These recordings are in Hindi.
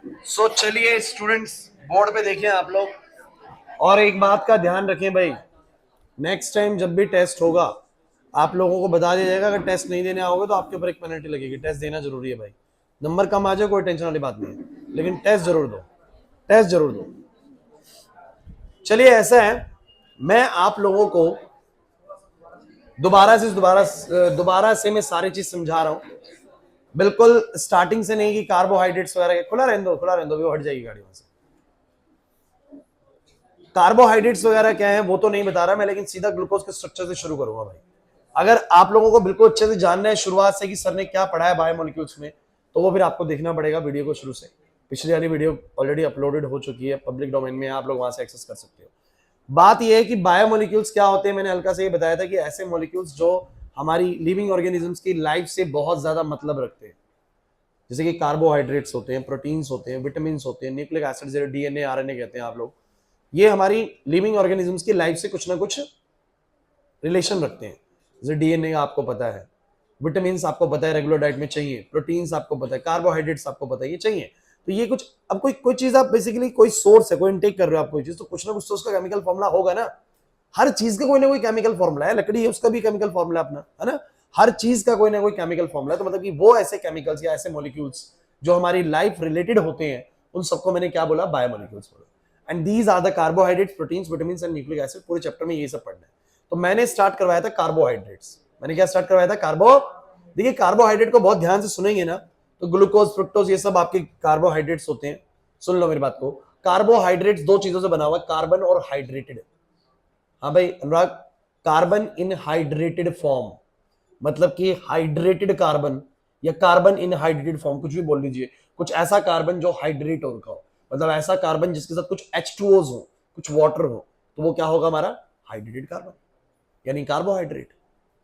सो चलिए स्टूडेंट्स, बोर्ड पे देखिए आप लोग, और एक बात का ध्यान रखें भाई, नेक्स्ट टाइम जब भी टेस्ट होगा आप लोगों को बता दिया जाएगा। अगर टेस्ट नहीं देने आओगे तो आपके ऊपर एक पेनल्टी लगेगी। टेस्ट देना जरूरी है भाई। नंबर कम आ जाए कोई टेंशन वाली बात नहीं है, लेकिन टेस्ट जरूर दो, टेस्ट जरूर दो। चलिए ऐसा है, मैं आप लोगों को दोबारा से मैं सारी चीज समझा रहा हूं, बिल्कुल स्टार्टिंग से नहीं कि कार्बोहाइड्रेट्स वगैरह। खुला रहने दो, खुला रहने दो, वो हट जाएगी गाड़ी वहां से। कार्बोहाइड्रेट्स वगैरह क्या है वो तो नहीं बता रहा मैं, लेकिन सीधा ग्लूकोज के स्ट्रक्चर से शुरू करूंगा भाई। अगर आप लोगों को बिल्कुल अच्छे से जानना है शुरुआत से कि सर ने क्या पढ़ाया बायोमोलिक्यूल्स में, तो वो फिर आपको देखना पड़ेगा वीडियो को शुरू से। पिछली वाली वीडियो ऑलरेडी अपलोडेड हो चुकी है, पब्लिक डोमेन में, आप लोग वहां से एक्सेस कर सकते हो। बात यह है कि बायोमोलिक्यूल्स क्या होते हैं, मैंने हल्का से ये बताया था कि ऐसे मोलिक्यूल्स जो हमारी लिविंग ऑर्गेनिजम्स की लाइफ से बहुत ज्यादा मतलब रखते हैं। जैसे कि कार्बोहाइड्रेट्स होते हैं, प्रोटीन्स होते हैं, विटामिन होते हैं, न्यूक्लिक एसिड, जैसे डीएनए आरएनए कहते हैं आप लोग। ये हमारी लिविंग ऑर्गेनिजम्स की लाइफ से कुछ ना कुछ रिलेशन रखते हैं। जैसे डीएनए आपको पता है, विटामिन आपको पता है रेगुलर डाइट में चाहिए, प्रोटीन्स आपको पता है, कार्बोहाइड्रेट्स आपको पता है ये चाहिए। तो ये कुछ, अब कोई कोई चीज आप बेसिकली कोई सोर्स है, कोई इनटेक कर रहे हो आप कोई चीज, तो कुछ ना कुछ तो उसका केमिकल फॉर्मूला होगा ना। हर चीज का कोई ना कोई केमिकल फॉर्मूला है। लकड़ी है, उसका भी केमिकल फॉर्मूला अपना है ना। हर चीज का कोई ना कोई केमिकल फॉर्मूला है। तो मतलब कि वो ऐसे केमिकल्स या ऐसे मॉलिक्यूल्स जो हमारी लाइफ रिलेटेड होते हैं, उन सबको मैंने क्या बोला, बायोमोलिक्यूल्स बोला। And these are the carbohydrates, proteins, vitamin and nucleic acid. पूरे चैप्टर में ये सब पढ़ना है। तो मैंने स्टार्ट करवाया था कार्बोहाइड्रेट्स। मैंने क्या स्टार्ट करवाया था, कार्बो। देखिए कार्बोहाइड्रेट को बहुत ध्यान से सुनेंगे ना, तो ग्लूकोज, फ्रुक्टोज, ये सब आपके कार्बोहाइड्रेट्स होते हैं। सुन लो मेरी बात को, कार्बोहाइड्रेट्स दो चीजों से बना हुआ है, कार्बन और हाइड्रेटेड। हाँ भाई अनुराग, कार्बन इन हाइड्रेटेड फॉर्म, मतलब कि हाइड्रेटेड कार्बन या कार्बन इन हाइड्रेटेड फॉर्म, कुछ भी बोल लीजिए। कुछ ऐसा कार्बन जो हाइड्रेट हो रखा हो, मतलब ऐसा कार्बन जिसके साथ कुछ H2Os हो, कुछ वाटर हो, तो वो क्या होगा हमारा, हाइड्रेटेड कार्बन, यानी कार्बोहाइड्रेट।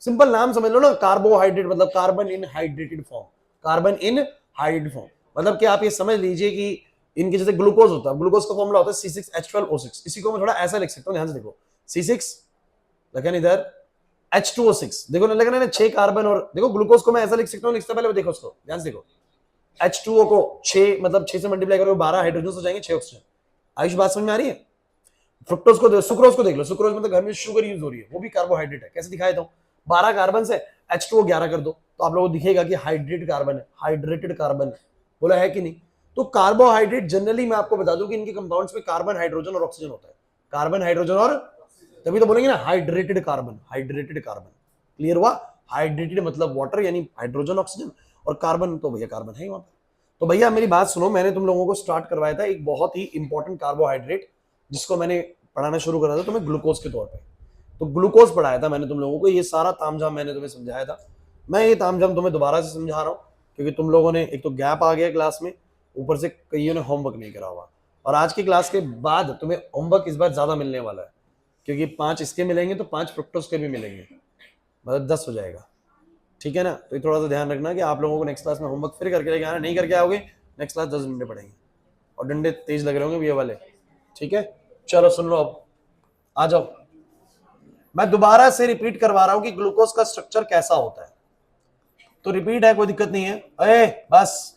सिंपल नाम समझ लो ना, कार्बोहाइड्रेट मतलब carbon in hydrated form. Carbon in hydrated form मतलब कि आप ये समझ लीजिए कि इनके जैसे ग्लूकोज होता है, ग्लूकोज का फॉर्मूला होता है C6H12O6। इसी को मैं थोड़ा ऐसा लिख सकता हूँ, ध्यान से देखो। C6 लेकिन इधर H2O6, देखो ना, लगना है 6 कार्बन। और देखो ग्लूकोज को मैं ऐसा लिख सकता हूँ, लिखता पहले देखो उसको ध्यान से देखो। H2O को 6, मतलब 6 से मल्टीप्लाई करो 12 हाइड्रोजन हो जाएंगे, 6 ऑक्सीजन। आयुष बात समझ में आ रही है। फ्रुक्टोज को, सुक्रोज को देख लो। सुक्रोज मतलब घर में शुगर यूज हो रही है, वो भी कार्बोहाइड्रेट है। कैसे दिखाया था, 12 कार्बन से H2O 11 कर दो, तो आप लोगों को दिखेगा कि हाइड्रेट कार्बन है, हाइड्रेटेड कार्बन है। बोला है कि नहीं। तो कार्बोहाइड्रेट जनरली मैं आपको बता दूं कि इनके कंपाउंड्स में कार्बन, हाइड्रोजन और ऑक्सीजन होता है। कार्बन, हाइड्रोजन और, तभी तो बोलेंगे ना hydrated carbon, hydrated carbon. Clear हुआ। हाइड्रेटेड मतलब वाटर, यानी हाइड्रोजन, ऑक्सीजन, और कार्बन तो भैया कार्बन है ही वहां पर। तो भैया मेरी बात सुनो, मैंने तुम लोगों को स्टार्ट करवाया था एक बहुत ही इंपॉर्टेंट कार्बोहाइड्रेट, जिसको मैंने पढ़ाना शुरू करा था तुम्हें ग्लूकोज के तौर पे। तो ग्लूकोज पढ़ाया था मैंने तुम लोगों को, ये सारा तामझाम मैंने तुम्हें समझाया था। मैं ये तामझाम तुम्हें दोबारा से समझा रहा हूँ, क्योंकि तुम लोगों ने एक तो गैप आ गया क्लास में, ऊपर से कईयों ने होमवर्क नहीं करा हुआ। और आज की क्लास के बाद तुम्हें होमवर्क इस बार ज्यादा मिलने वाला है, क्योंकि 5 इसके मिलेंगे तो 5 फ्रुक्टोज के भी मिलेंगे, मतलब 10 हो जाएगा। ठीक है ना। तो ये थोड़ा सा ध्यान रखना कि आप लोगों को नेक्स्ट क्लास में होमवर्क फिर करके लेके आना। नहीं करके आओगे, नेक्स्ट क्लास 10 डंडे पड़ेंगे, और डंडे तेज लग रहे होंगे ये वाले। ठीक है, चलो सुन लो अब, आ जाओ। मैं दोबारा से रिपीट करवा रहा हूं कि ग्लूकोज का स्ट्रक्चर कैसा होता है। तो रिपीट है, कोई दिक्कत नहीं है। अरे बस,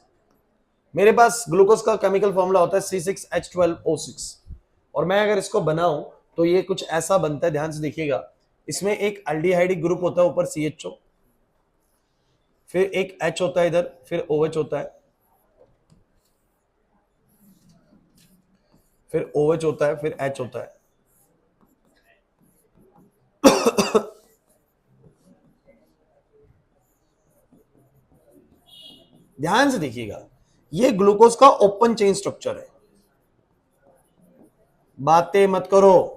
मेरे पास ग्लूकोज का केमिकल फॉर्मूला होता है C6H12O6, और मैं अगर इसको बनाऊं तो ये कुछ ऐसा बनता है, ध्यान से देखिएगा। इसमें एक अल्डिहाइडिक ग्रुप होता है ऊपर CHO, फिर एक H होता है इधर, फिर OH होता है, फिर OH होता है, फिर H होता है। ध्यान से देखिएगा, ये ग्लूकोज का ओपन चेन स्ट्रक्चर है। बातें मत करो,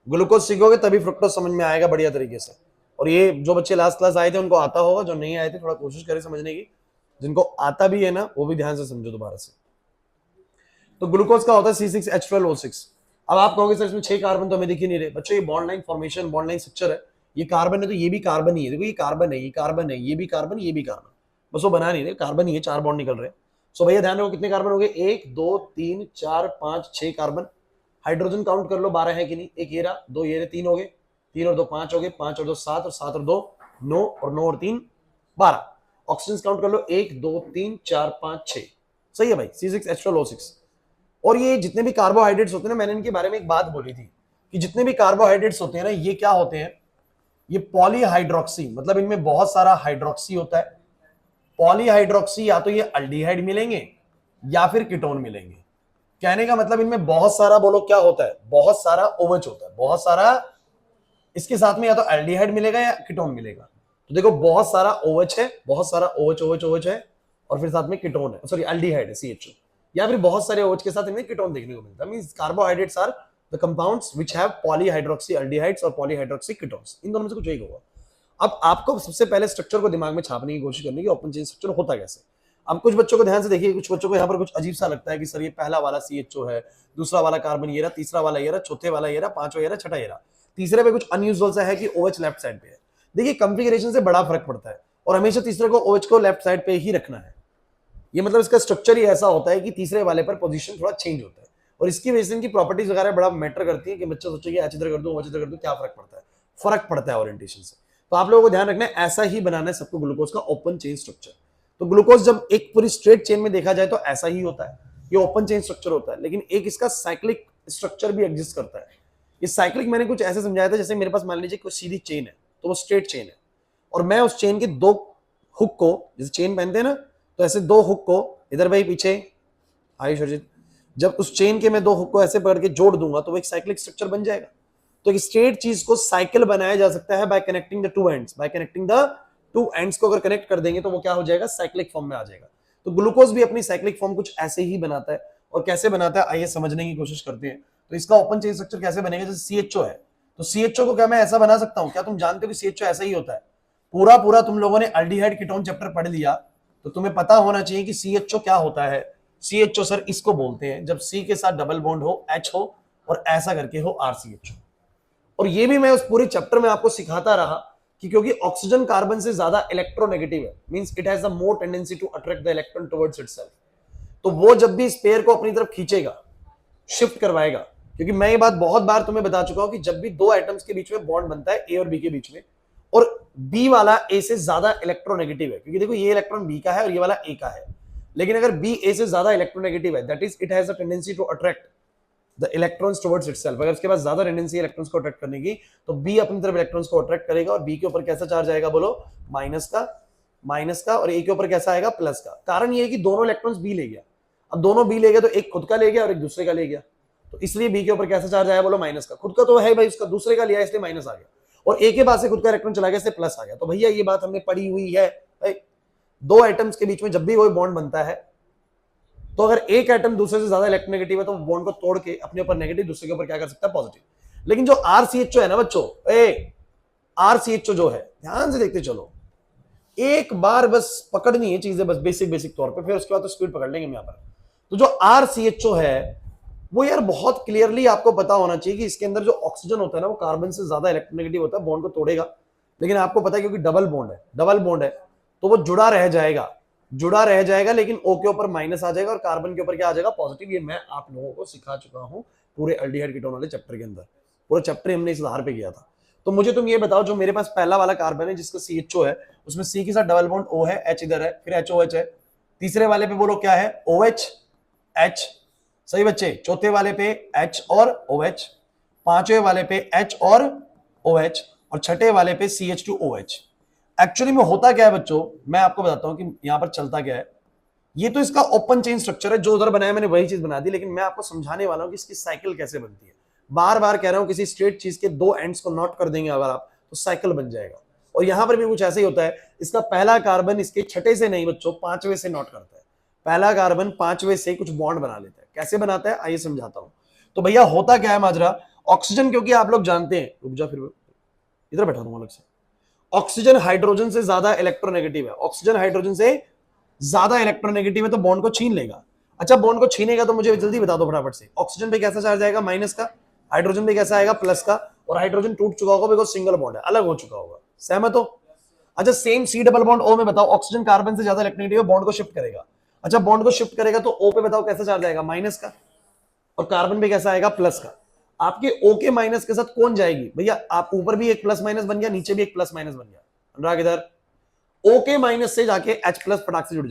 ग्लूकोज सीखोगे तभी फ्रुक्टोज समझ में आएगा बढ़िया तरीके से। और ये जो बच्चे लास्ट क्लास आए थे उनको आता होगा, जो नहीं आए थे थोड़ा कोशिश करें समझने की। जिनको आता भी है ना, वो भी ध्यान से समझो दोबारा से। तो ग्लूकोज का होता है C6H12O6। अब आप कहोगे सर इसमें 6 कार्बन तो हमें दिख ही नहीं रहे। बच्चों ये bond line formation, bond line structure है। ये कार्बन है तो ये भी कार्बन ही है। देखो ये कार्बन है, ये कार्बन है, ये भी कार्बन, ये भी कार्बन। बस वो बना नहीं रहे, कार्बन ही है, 4 बॉन्ड निकल रहे हैं। सो भैया ध्यान रखो कितने कार्बन हो गए, 1 2 3 4 5 6 कार्बन। हाइड्रोजन काउंट कर लो 12 है कि नहीं। एक ये रहा, 2 ये रहे, 3 हो गए, 3 और 2 5 हो गए, 5 और 2 7, और 7 और 2 9, और 9 और 3 12। ऑक्सीजन काउंट कर लो 1 2 3 4 5 6, सही है भाई, C6H12O6। और ये जितने भी कार्बोहाइड्रेट्स होते हैं ना, मैंने इनके बारे में एक बात बोली थी कि जितने भी कार्बोहाइड्रेट्स होते हैं ना, ये क्या होते हैं, ये पॉलीहाइड्रोक्सी, मतलब इनमें बहुत सारा हाइड्रोक्सी होता है। पॉलीहाइड्रोक्सी या तो ये अल्डिहाइड मिलेंगे या फिर कीटोन मिलेंगे। कहने का मतलब इनमें बहुत सारा, बोलो क्या होता है, बहुत सारा OH होता है, बहुत सारा। इसके साथ में या तो एल्डिहाइड मिलेगा या कीटोन मिलेगा। तो देखो बहुत सारा OH है, बहुत सारा OH है, और फिर साथ में कीटोन है, सॉरी एल्डिहाइड है CHO, या फिर बहुत सारे OH के साथ इनमें कीटोन देखने को मिलता है। Means carbohydrates are the compounds which have polyhydroxy aldehydes और पॉलीहाइड्रोक्सी कीटोन्स, इन दोनों में से कुछ एक होगा। अब आपको सबसे पहले स्ट्रक्चर को दिमाग में छापने की कोशिश करनी है कि ओपन चेन स्ट्रक्चर होता कैसे। अब कुछ बच्चों को ध्यान से देखिए, कुछ बच्चों को यहाँ पर कुछ अजीब सा लगता है कि सर ये पहला वाला CHO है, दूसरा वाला कार्बन ये रहा, तीसरा वाला ये रहा, चौथे वाला ये रहा, पांचवा ये रहा, छठा ये रहा, तीसरे पे कुछ अनयूजुअल सा है कि OH लेफ्ट साइड पे है। देखिए कॉन्फ़िगरेशन से बड़ा फर्क पड़ता है, और हमेशा तीसरे को OH को लेफ्ट साइड पे ही रखना है। ये मतलब इसका स्ट्रक्चर ही ऐसा होता है कि तीसरे वाले पर पोजीशन थोड़ा चेंज होता है, और इसकी वजह से इनकी प्रॉपर्टीज वगैरह बड़ा मैटर करती है कि बच्चा सोचे कि इधर कर दूं, इधर कर दूं, क्या फर्क पड़ता है ओरिएंटेशन से। तो आप लोगों को ध्यान रखना है, ऐसा ही बनाना है सबको ग्लूकोज का ओपन चेन स्ट्रक्चर। तो ग्लूकोज जब एक पूरी स्ट्रेट चेन में देखा जाए तो ऐसा ही होता है, ये ओपन चेन स्ट्रक्चर होता है, लेकिन एक इसका साइक्लिक स्ट्रक्चर भी एग्जिस्ट करता है। ये साइक्लिक मैंने कुछ ऐसे समझाया था, जैसे मेरे पास मान लीजिए कोई सीधी चेन है, तो वो स्ट्रेट चेन है, और मैं उस चेन के दो हुक को, जैसे चेन पहनते हैं ना, तो ऐसे दो हुक को इधर भाई पीछे आयुष अर्जित, जब उस चेन के मैं दो हुक को ऐसे पकड़ के जोड़ दूंगा तो वो एक साइक्लिक स्ट्रक्चर बन जाएगा। तो एक स्ट्रेट चीज को साइकिल बनाया जा सकता है bye connecting the two ends, bye connecting the two ends को अगर कनेक्ट कर देंगे तो वो क्या हो जाएगा, साइक्लिक फॉर्म में आ जाएगा। तो ग्लूकोज भी अपनी साइक्लिक फॉर्म कुछ ऐसे ही बनाता है, और कैसे बनाता है आइए समझने की कोशिश करते हैं। तो इसका ओपन चेन स्ट्रक्चर कैसे बनेगा, जैसे CHO है, तो CHO को क्या मैं ऐसा बना सकता हूं, क्या तुम जानते हो कि CHO ऐसा ही होता है। पूरा तुम लोगों ने अल्डिहाइड कीटोन चैप्टर पढ़ लिया, तो तुम्हें पता होना चाहिए कि CHO क्या होता है। CHO सर इसको बोलते हैं जब C के साथ डबल बॉन्ड हो, H हो, और ऐसा करके हो RCHO। और ये भी मैं उस पूरे चैप्टर में आपको सिखाता रहा कि क्योंकि ऑक्सीजन कार्बन से ज्यादा इलेक्ट्रोनेगेटिव है, means it has the more tendency to attract the electron towards itself. तो वो जब भी इस पेयर को अपनी तरफ खींचेगा, शिफ्ट करवाएगा, क्योंकि मैं ये बात बहुत बार तुम्हें बता चुका हूं कि जब भी दो एटम्स के बीच में बॉन्ड बनता है A और B के बीच में, और B वाला A से ज्यादा इलेक्ट्रोनेगेटिव है, क्योंकि देखो ये इलेक्ट्रॉन B का है और ये वाला A का है, लेकिन अगर B A से ज्यादा इलेक्ट्रोनेगेटिव है, that is it has a tendency to attract the electrons towards itself. अगर उसके पास ज्यादा टेंडेंसी इलेक्ट्रॉन्स को अट्रैक्ट करने की, तो B अपनी तरफ इलेक्ट्रॉन्स को अट्रैक्ट करेगा, और B के ऊपर कैसा चार्ज आएगा, बोलो माइनस का, और A के ऊपर कैसा आएगा, प्लस का। कारण ये है कि दोनों इलेक्ट्रॉन्स B ले गया, अब दोनों B ले गया तो एक खुद का ले गया और एक दूसरे का ले गया, तो इसलिए B के ऊपर कैसा चार्ज आया, बोलो माइनस का। खुद का तो है भाई, उसका दूसरे का लिया इसलिए माइनस आ गया, और A के पास से खुद का इलेक्ट्रॉन चला गया इसलिए प्लस आ गया। तो भैया ये बात हमने पढ़ी हुई है, दो एटम्स के बीच में जब भी कोई बॉन्ड बनता है, तो अगर एक एटम दूसरे से ज्यादा इलेक्ट्रोनेगेटिव है तो बॉन्ड को तोड़ के अपने ऊपर नेगेटिव, दूसरे के ऊपर क्या कर सकता है, पॉजिटिव। लेकिन जो RCHO है ना बच्चों, RCHO जो है, ध्यान से देखते चलो, एक बार बस पकड़नी है चीजें, बस बेसिक तौर पे, फिर उसके बाद तो स्पीड पकड़ लेंगे हम यहाँ पर। तो जो RCHO है वो यार बहुत क्लियरली आपको पता होना चाहिए कि इसके अंदर जो ऑक्सीजन होता है ना, वो कार्बन से ज्यादा इलेक्ट्रोनेगेटिव होता है, बॉन्ड को तोड़ेगा। लेकिन आपको पता है क्योंकि डबल बॉन्ड है तो वो जुड़ा रह जाएगा, लेकिन O के ऊपर माइनस आ जाएगा और कार्बन के ऊपर क्या आ जाएगा, पॉजिटिव। ये मैं आप लोगों को सिखा चुका हूं पूरे एल्डिहाइड कीटोन वाले चैप्टर के अंदर, पूरा चैप्टर हमने इस आधार पे किया था। तो मुझे तुम ये बताओ, जो मेरे पास पहला वाला कार्बन है जिसका CHO है, उसमें C के साथ डबल बॉन्ड O है, H इधर है, फिर HOH है, तीसरे वाले पे बोलो क्या है, OH H, सही बच्चे, चौथे वाले पे H और OH, पांचवें वाले पे H और OH, और छठे वाले पे CH2OH। एक्चुअली में होता क्या है बच्चों, मैं आपको बताता हूं कि यहां पर चलता क्या है। ये तो इसका ओपन चेन स्ट्रक्चर है, जो उधर बनाया मैंने वही चीज बना दी, लेकिन मैं आपको समझाने वाला हूं कि इसकी साइकिल कैसे बनती है। बार बार कह रहा हूं, किसी स्ट्रेट चीज के दो एंड्स को नोट कर देंगे अगर आप, तो साइकिल बन जाएगा। और यहां पर भी कुछ ऐसे ही होता है, इसका पहला कार्बन इसके छठे से नहीं बच्चों, पांचवें से नोट करता है। पहला कार्बन पांचवें से कुछ बॉन्ड बना लेता है। कैसे बनाता है आइए समझाता हूं। तो भैया होता क्या है माजरा, ऑक्सीजन, क्योंकि आप लोग जानते हैं, रुक जा फिर इधर बैठा दूंगा अलग से, ऑक्सीजन हाइड्रोजन से ज्यादा इलेक्ट्रोनेगेटिव है, ऑक्सीजन हाइड्रोजन से ज्यादा इलेक्ट्रोनेगेटिव है, तो बॉन्ड को छीन लेगा। अच्छा बॉन्ड को छीनेगा तो मुझे जल्दी बता दो फटाफट से, ऑक्सीजन पे कैसा चार्ज आएगा, माइनस का, हाइड्रोजन पे कैसा आएगा, प्लस का, और हाइड्रोजन टूट चुका होगा बिकॉज सिंगल बॉन्ड है, अलग हो चुका होगा, सहमत हो। अच्छा same C double bond O में बताओ, ऑक्सीजन कार्बन से ज्यादा इलेक्ट्रोनेगेटिव है, बॉन्ड को शिफ्ट करेगा। अच्छा बॉन्ड को शिफ्ट करेगा तो O पे बताओ कैसा चार्ज आएगा, माइनस का, और कार्बन पे कैसा आएगा, प्लस का। आपके O के माइनस के साथ कौन जाएगी भैया, आप ऊपर भी एक प्लस माइनस बन गया, नीचे भी एक प्लस माइनस बन गया, अनुराग इधर, O के माइनस से जाके H प्लस फटाक से जुड़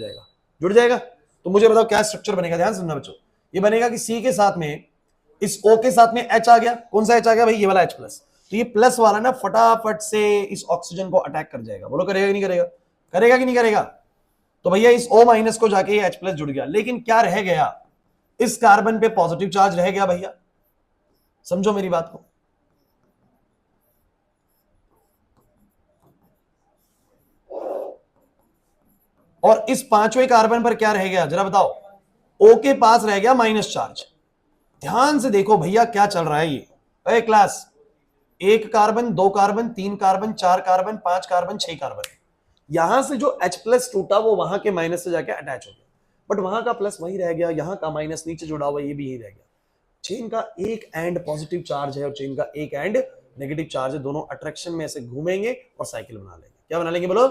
जाएगा। तो मुझे बताओ क्या स्ट्रक्चर बनेगा, ध्यान सुनना बच्चों। ये बनेगा कि C के साथ में इस O के साथ में H आ गया, कौन सा H आ गया भाई, ये वाला H प्लस। तो ये प्लस वाला ना फटाफट से इस ऑक्सीजन को अटैक कर जाएगा, बोलो करेगा कि नहीं करेगा, करेगा कि नहीं करेगा। तो भैया इस O माइनस को जाके ये H प्लस जुड़ गया, लेकिन क्या रह गया, इस कार्बन पे पॉजिटिव चार्ज रह गया भैया, समझो मेरी बात को। और इस पांचवें कार्बन पर क्या रह गया जरा बताओ, O के पास रह गया माइनस चार्ज। ध्यान से देखो भैया क्या चल रहा है ये क्लास, एक कार्बन, दो कार्बन, तीन कार्बन, चार कार्बन, पांच कार्बन, छह कार्बन। यहां से जो H प्लस टूटा वो वहां के माइनस से जाके अटैच हो गया, बट वहां का प्लस वही रह गया, यहां का माइनस नीचे जुड़ा हुआ ये भी यही रह गया। चेन का एक एंड पॉजिटिव चार्ज है और चेन का एक एंड नेगेटिव चार्ज है, दोनों अट्रैक्शन में ऐसे घूमेंगे और साइकिल बना लेंगे। क्या बना लेंगे बोलो।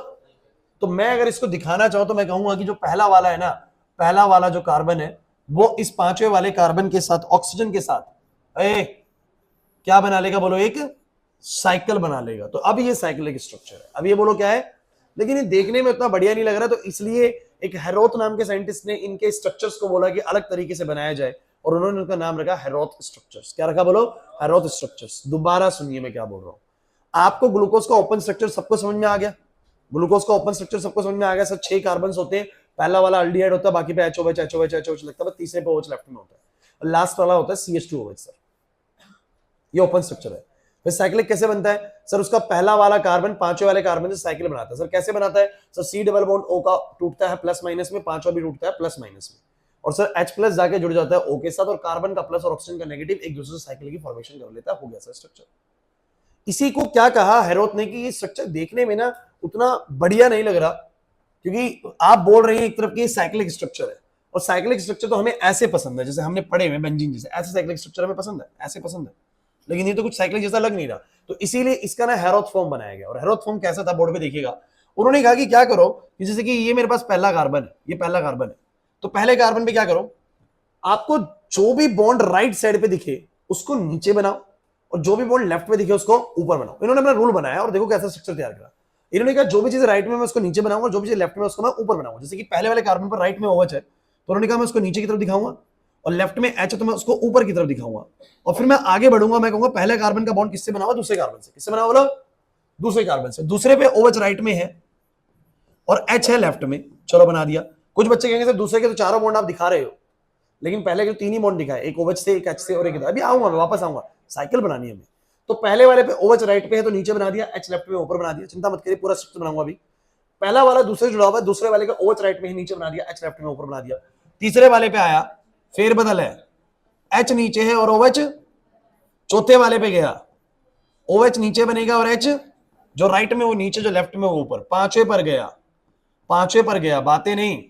तो मैं अगर इसको दिखाना चाहूं तो मैं कहूंगा कि जो पहला वाला है ना, पहला वाला जो कार्बन है वो इस पांचवें वाले कार्बन के साथ, ऑक्सीजन के साथ क्या बना लेगा बोलो, एक साइकिल बना लेगा। तो अब ये साइक्लिक स्ट्रक्चर है। अब ये बोलो क्या है, लेकिन ये देखने में उतना बढ़िया नहीं लग रहा, तो इसलिए एक हेरोथ नाम के साइंटिस्ट ने इनके स्ट्रक्चर्स को बोला कि अलग तरीके से बनाया जाए, और उन्होंने उनका नाम रखा हेरोथ स्ट्रक्चर्स। क्या रखा बोलो, हेरोथ स्ट्रक्चर्स। दोबारा सुनिए मैं क्या बोल रहा हूं। आपको ग्लूकोज का ओपन स्ट्रक्चर सबको समझ में आ गया, ग्लूकोज का ओपन स्ट्रक्चर सबको समझ में आ गया सर। 6 कार्बन होते हैं, पहला वाला अल्डिहाइड होता है, बाकी पे HOH HOH HOH लगता है, तीसरे पे OH लेफ्ट में होता है, लास्ट वाला होता है CH2OH सर। ये ओपन स्ट्रक्चर है। फिर साइक्लिक कैसे बनता है सर, उसका पहला वाला कार्बन पांचवें वाले कार्बन से साइकिल बनाता है। सर कैसे बनाता है sir, C double bond O का टूटता है प्लस माइनस में, पांचवा भी टूटता है प्लस माइनस में, और सर H प्लस जाके जुड़ जाता है O के साथ, और कार्बन का प्लस और ऑक्सीजन का नेगेटिव एक दूसरे से साइकिल की फॉर्मेशन कर लेता है। हो गया सर स्ट्रक्चर। इसी को क्या कहा हेरोथ ने कि ये स्ट्रक्चर देखने में ना उतना बढ़िया नहीं लग रहा, क्योंकि आप बोल रहे हैं एक तरफ की साइक्लिक स्ट्रक्चर है, और साइक्लिक स्ट्रक्चर तो हमें ऐसे पसंद है जैसे हमने पढ़े हुए बेंजीन जैसे, ऐसे साइक्लिक स्ट्रक्चर हमें पसंद है, ऐसे पसंद है, लेकिन ये तो कुछ साइक्लिक जैसा लग नहीं रहा। तो इसीलिए इसका ना हेरोथ फॉर्म बनाया गया। और हेरोथ फॉर्म कैसा था बोर्ड पे देखिएगा, उन्होंने कहा कि क्या करो कि जैसे कि ये मेरे पास पहला कार्बन है, ये पहला कार्बन है, तो पहले कार्बन पे क्या करो, आपको जो भी बॉन्ड राइट साइड पे दिखे उसको नीचे बनाओ, और जो भी बॉन्ड लेफ्ट पे दिखे उसको ऊपर बनाओ। इन्होंने अपना रूल बनाया और देखो कैसा स्ट्रक्चर तैयार करा। इन्होंने कहा जो भी चीज राइट में मैं उसको नीचे बनाऊंगा, जो भी चीज लेफ्ट में उसको मैं ऊपर बनाऊंगा। जैसे कि पहले वाले कार्बन पर राइट में OH है, तो उन्होंने कहा मैं उसको नीचे की तरफ दिखाऊंगा, और लेफ्ट में H है तो मैं उसको ऊपर की तरफ दिखाऊंगा। और फिर मैं आगे बढ़ूंगा, मैं कहूंगा पहले कार्बन का बॉन्ड किससे बना हुआ, दूसरे कार्बन से। किससे बना हुआ बोलो, दूसरे कार्बन से। दूसरे पे OH राइट में है और H है लेफ्ट में, चलो बना दिया। कुछ बच्चे कहेंगे सर दूसरे के तो चारों बॉन्ड आप दिखा रहे हो, लेकिन पहले के 3 ही बॉन्ड दिखाए, एक OH से, एक H से और एक, अभी आऊंगा मैं, वापस आऊंगा, साइकिल बनानी है हमें। तो पहले वाले पे OH राइट पे है तो नीचे बना दिया, H लेफ्ट में ऊपर बना दिया, चिंता मत करिए पूरा स्ट्रक्चर बनाऊंगा अभी। पहला वाला दूसरे जुड़ा हुआ है, दूसरे वाले का OH राइट में ही नीचे बना दिया, H लेफ्ट में ऊपर बना दिया। तीसरे वाले पे आया, फेर बदल है, H नीचे है और OH चौथे वाले पे गया, OH नीचे बनेगा और H जो राइट में वो नीचे, जो लेफ्ट में वो ऊपर। पांचवे पर गया, पांचवे पर गया, बातें नहीं,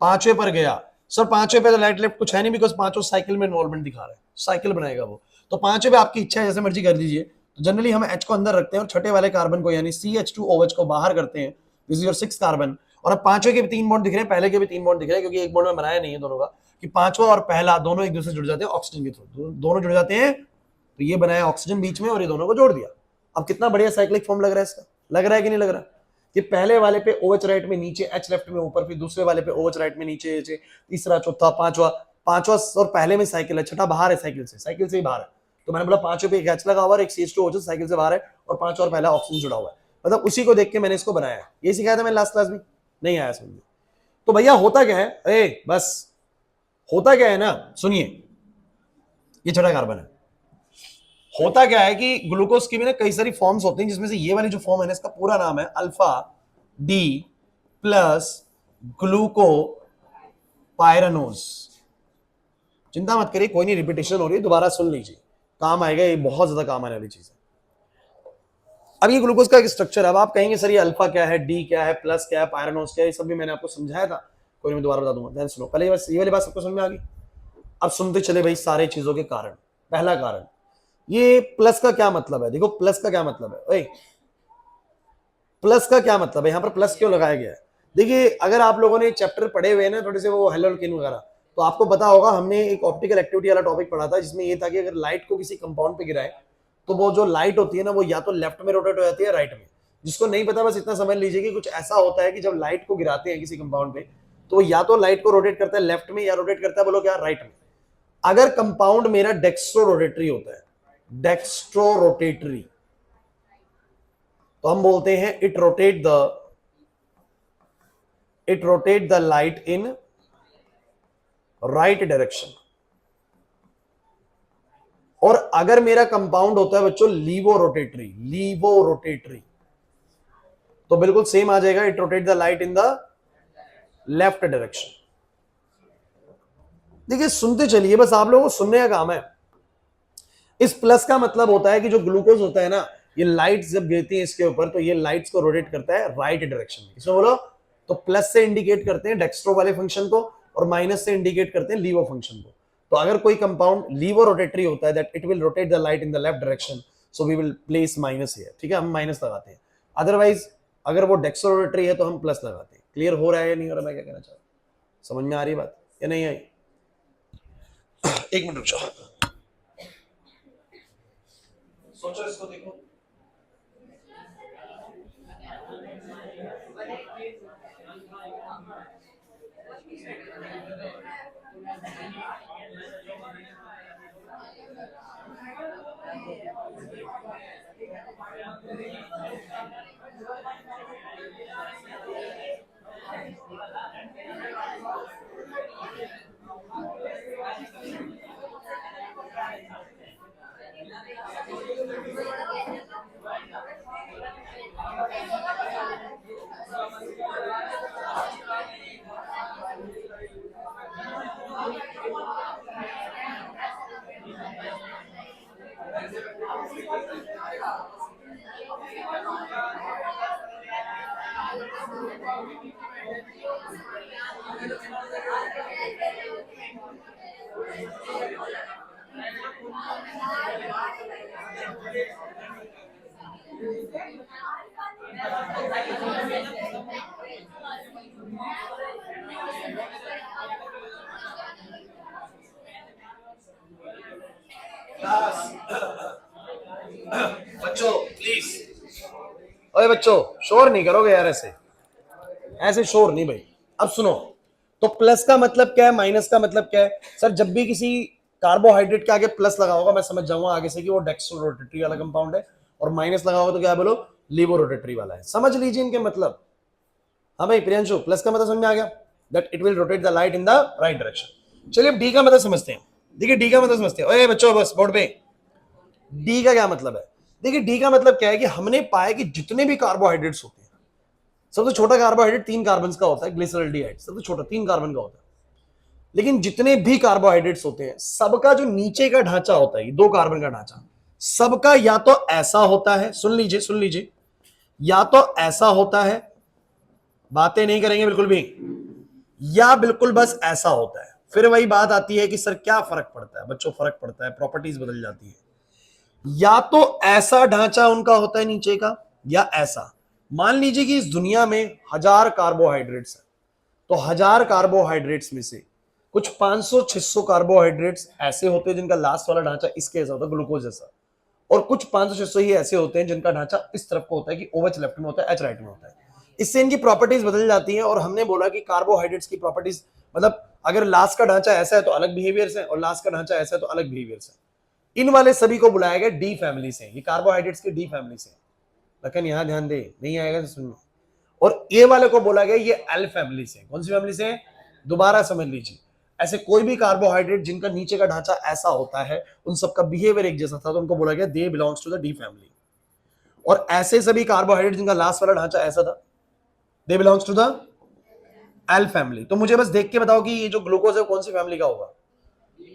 पांचवे पर गया सर। पांचवे पे तो राइट लेफ्ट कुछ है नहीं, बिकॉज पांचों साइकिल में इन्वॉल्वमेंट दिखा रहा है, साइकिल बनाएगा वो। तो पांचवे पे आपकी इच्छा है, जैसे मर्जी कर दीजिए। तो जनरली हम H को अंदर रखते हैं और छठे वाले कार्बन को यानी CH2OH को बाहर करते हैं। This is your 6th carbon. और अब पांचवे के भी 3 बॉन्ड दिख रहे हैं, पहले के भी 3 बॉन्ड दिख रहे हैं, क्योंकि एक बॉन्ड में बनाया नहीं है दोनों का, कि पांचवा और पहला दोनों एक दूसरे से जुड़ जाते हैं ऑक्सीजन के थ्रू, दोनों जुड़ जाते हैं। तो ये बनाया ऑक्सीजन बीच में और ये दोनों को जोड़ दिया। अब कितना बढ़िया साइक्लिक फॉर्म लग रहा है इसका, लग रहा है कि नहीं लग रहा। कि पहले वाले पे OH राइट में नीचे, H लेफ्ट में ऊपर, फिर दूसरे वाले पे OH राइट में नीचे, तीसरा, चौथा, पांचवा, पांचवा और पहले में साइकिल है, छठा बाहर है साइकिल से, साइकिल से ही बाहर है। तो मैंने बोला पांचवे पे एक H लगा हुआ है, एक CH2OH साइकिल से बाहर है, और पांचवा और पहला ऑक्सीजन जुड़ा हुआ है। मतलब उसी को देख के मैंने इसको बनाया। ये सिखाया था मैंने लास्ट क्लास में, नहीं आया समझ में। तो भैया होता क्या है, बस होता क्या है ना, सुनिए, ये छठा कार्बन है। होता क्या है कि ग्लूकोज की भी ना कई सारी फॉर्म्स होती हैं, जिसमें से ये वाली जो फॉर्म है ना, इसका पूरा नाम है अल्फा डी प्लस ग्लूको पायरानोज। चिंता मत करिए, कोई नहीं, रिपीटेशन हो रही है, दोबारा सुन लीजिए, काम आएगा, ये बहुत ज्यादा काम आने वाली चीज है। अब ये ग्लूकोज का स्ट्रक्चर, अब आप कहेंगे सर ये अल्फा क्या है, डी क्या है, प्लस क्या है, पायरानोज क्या है, ये सब भी मैंने आपको समझाया था, कोई नहीं, मैं दोबारा बता दूंगा। ध्यान सुनो, पहले बस ये वाली बात सबको समझ में आ गई। अब सुनते चले भाई सारे चीजों के कारण। पहला कारण, ये प्लस का क्या मतलब है, देखो प्लस का क्या मतलब है, ओए प्लस का क्या मतलब है, यहां पर प्लस क्यों लगाया गया है। देखिए अगर आप लोगों ने चैप्टर पढ़े हुए ना थोड़े से, वो हेलोकेन वगैरह, तो आपको पता होगा, हमने एक ऑप्टिकल एक्टिविटी वाला टॉपिक पढ़ा था, जिसमें ये था कि अगर लाइट को किसी कंपाउंड पे गिराए तो वो जो लाइट होती है ना, वो या तो लेफ्ट में रोटेट हो जाती है राइट में, जिसको नहीं पता बस इतना समझ लीजिए कि कुछ ऐसा होता है कि जब लाइट को गिराते हैं किसी कंपाउंड पे तो या तो लाइट को रोटेट करता है लेफ्ट में या रोटेट करता है बोलो क्या राइट में। अगर कंपाउंड मेरा डेक्स्ट्रो रोटेटरी होता है, डेक्स्ट्रो रोटेटरी, तो हम बोलते हैं it rotate the light in right direction. और अगर मेरा कंपाउंड होता है बच्चों लीवो रोटेटरी, तो बिल्कुल सेम आ जाएगा, it rotate the light in the left direction. देखिए सुनते चलिए, बस आप लोगों को सुनने का काम है। इस प्लस का मतलब होता है कि जो ग्लूकोज होता है ना, ये लाइट्स जब गिरती है इसके ऊपर तो ये लाइट्स को रोटेट करता है राइट डायरेक्शन में। इसमें बोलो तो प्लस से इंडिकेट करते हैं डेक्स्ट्रो वाले फंक्शन को और माइनस से इंडिकेट करते हैं लीवो फंक्शन को। तो अगर कोई कंपाउंड लीवो रोटेटरी होता है that it will rotate the light in the left direction, so we will place minus here. ठीक है, हम माइनस लगाते हैं। अदरवाइज अगर वो डेक्स्ट्रो रोटेटरी है तो हम प्लस लगाते हैं। क्लियर हो रहा है या नहीं हो रहा मैं क्या कहना चाह रहा हूं? समझ में आ रही है बात या नहीं आई? एक मिनट रुक जाओ, सोचो इसको, देखो बच्चों प्लीज, अरे बच्चों शोर नहीं करोगे यार, ऐसे शोर नहीं भाई। अब सुनो, तो प्लस का मतलब क्या है, माइनस का मतलब क्या है? सर जब भी किसी कार्बोहाइड्रेट के आगे प्लस लगा होगा मैं समझ जाऊंगा आगे से कि वो डेक्स्ट्रो रोटेटरी वाला कंपाउंड है, और माइनस लगा होगा तो क्या बोलो लीवो रोटेटरी वाला है। समझ लीजिए इनके मतलब। हाँ भाई प्रियंशु, प्लस का मतलब समझ में आ गया, that it will rotate the light in the right direction. चलिए अब डी का मतलब समझते हैं। देखिए डी का मतलब समझते हैं, ओए बच्चों बस बोर्ड पे, डी का क्या मतलब है? देखिए डी का मतलब क्या है कि हमने पाया कि जितने भी कार्बोहाइड्रेट्स होते हैं, सबसे छोटा कार्बोहाइड्रेट 3 कार्बन का होता है, ग्लिसरॉल्डिहाइड सबसे छोटा 3 कार्बन का होता है। लेकिन जितने भी कार्बोहाइड्रेट्स होते हैं सबका जो नीचे का ढांचा होता है, 2 कार्बन का ढांचा, सबका या तो ऐसा होता है, सुन लीजिए, या तो ऐसा होता है, बातें नहीं करेंगे बिल्कुल भी, या बिल्कुल बस ऐसा होता है। फिर वही बात आती है कि सर क्या फर्क पड़ता है? बच्चों फर्क पड़ता है, प्रॉपर्टीज बदल जाती है। या तो ऐसा ढांचा उनका होता है नीचे का, या ऐसा। मान लीजिए कि इस दुनिया में 1000 कार्बोहाइड्रेट्स है, तो 1000 कार्बोहाइड्रेट्स में से कुछ 500-600 कार्बोहाइड्रेट्स ऐसे होते हैं जिनका लास्ट वाला ढांचा इसके जैसा होता है, ग्लूकोज जैसा, और कुछ 500-600 ही ऐसे होते हैं जिनका ढांचा इस तरफ को होता है कि OH लेफ्ट में होता है, H राइट में होता है। इससे इनकी प्रॉपर्टीज बदल जाती हैं। और हमने बोला कि कार्बोहाइड्रेट्स की प्रॉपर्टीज मतलब अगर लास्ट का ढांचा ऐसा है तो अलग बिहेवियर्स है, और लास्ट का ढांचा ऐसा है तो अलग बिहेवियर्स है। इन वाले सभी को बुलाया गया डी फैमिली से, ये कार्बोहाइड्रेट्स की डी फैमिली से। लेकिन यहां ध्यान दे, नहीं आएगा तो सुन। और ए वाले को बोला गया ये एल फैमिली से। कौन सी फैमिली से? दोबारा समझ लीजिए, ऐसे कोई भी कार्बोहाइड्रेट जिनका नीचे का ढांचा ऐसा होता है, उन सबका बिहेवियर एक जैसा था, तो उनको बोला गया they belongs to the D family. और ऐसे सभी कार्बोहाइड्रेट जिनका लास्ट वाला ढांचा ऐसा था, they belongs to the L family. तो मुझे बस देख के बताओ कि ये जो ग्लूकोज है कौन सी फैमिली का होगा?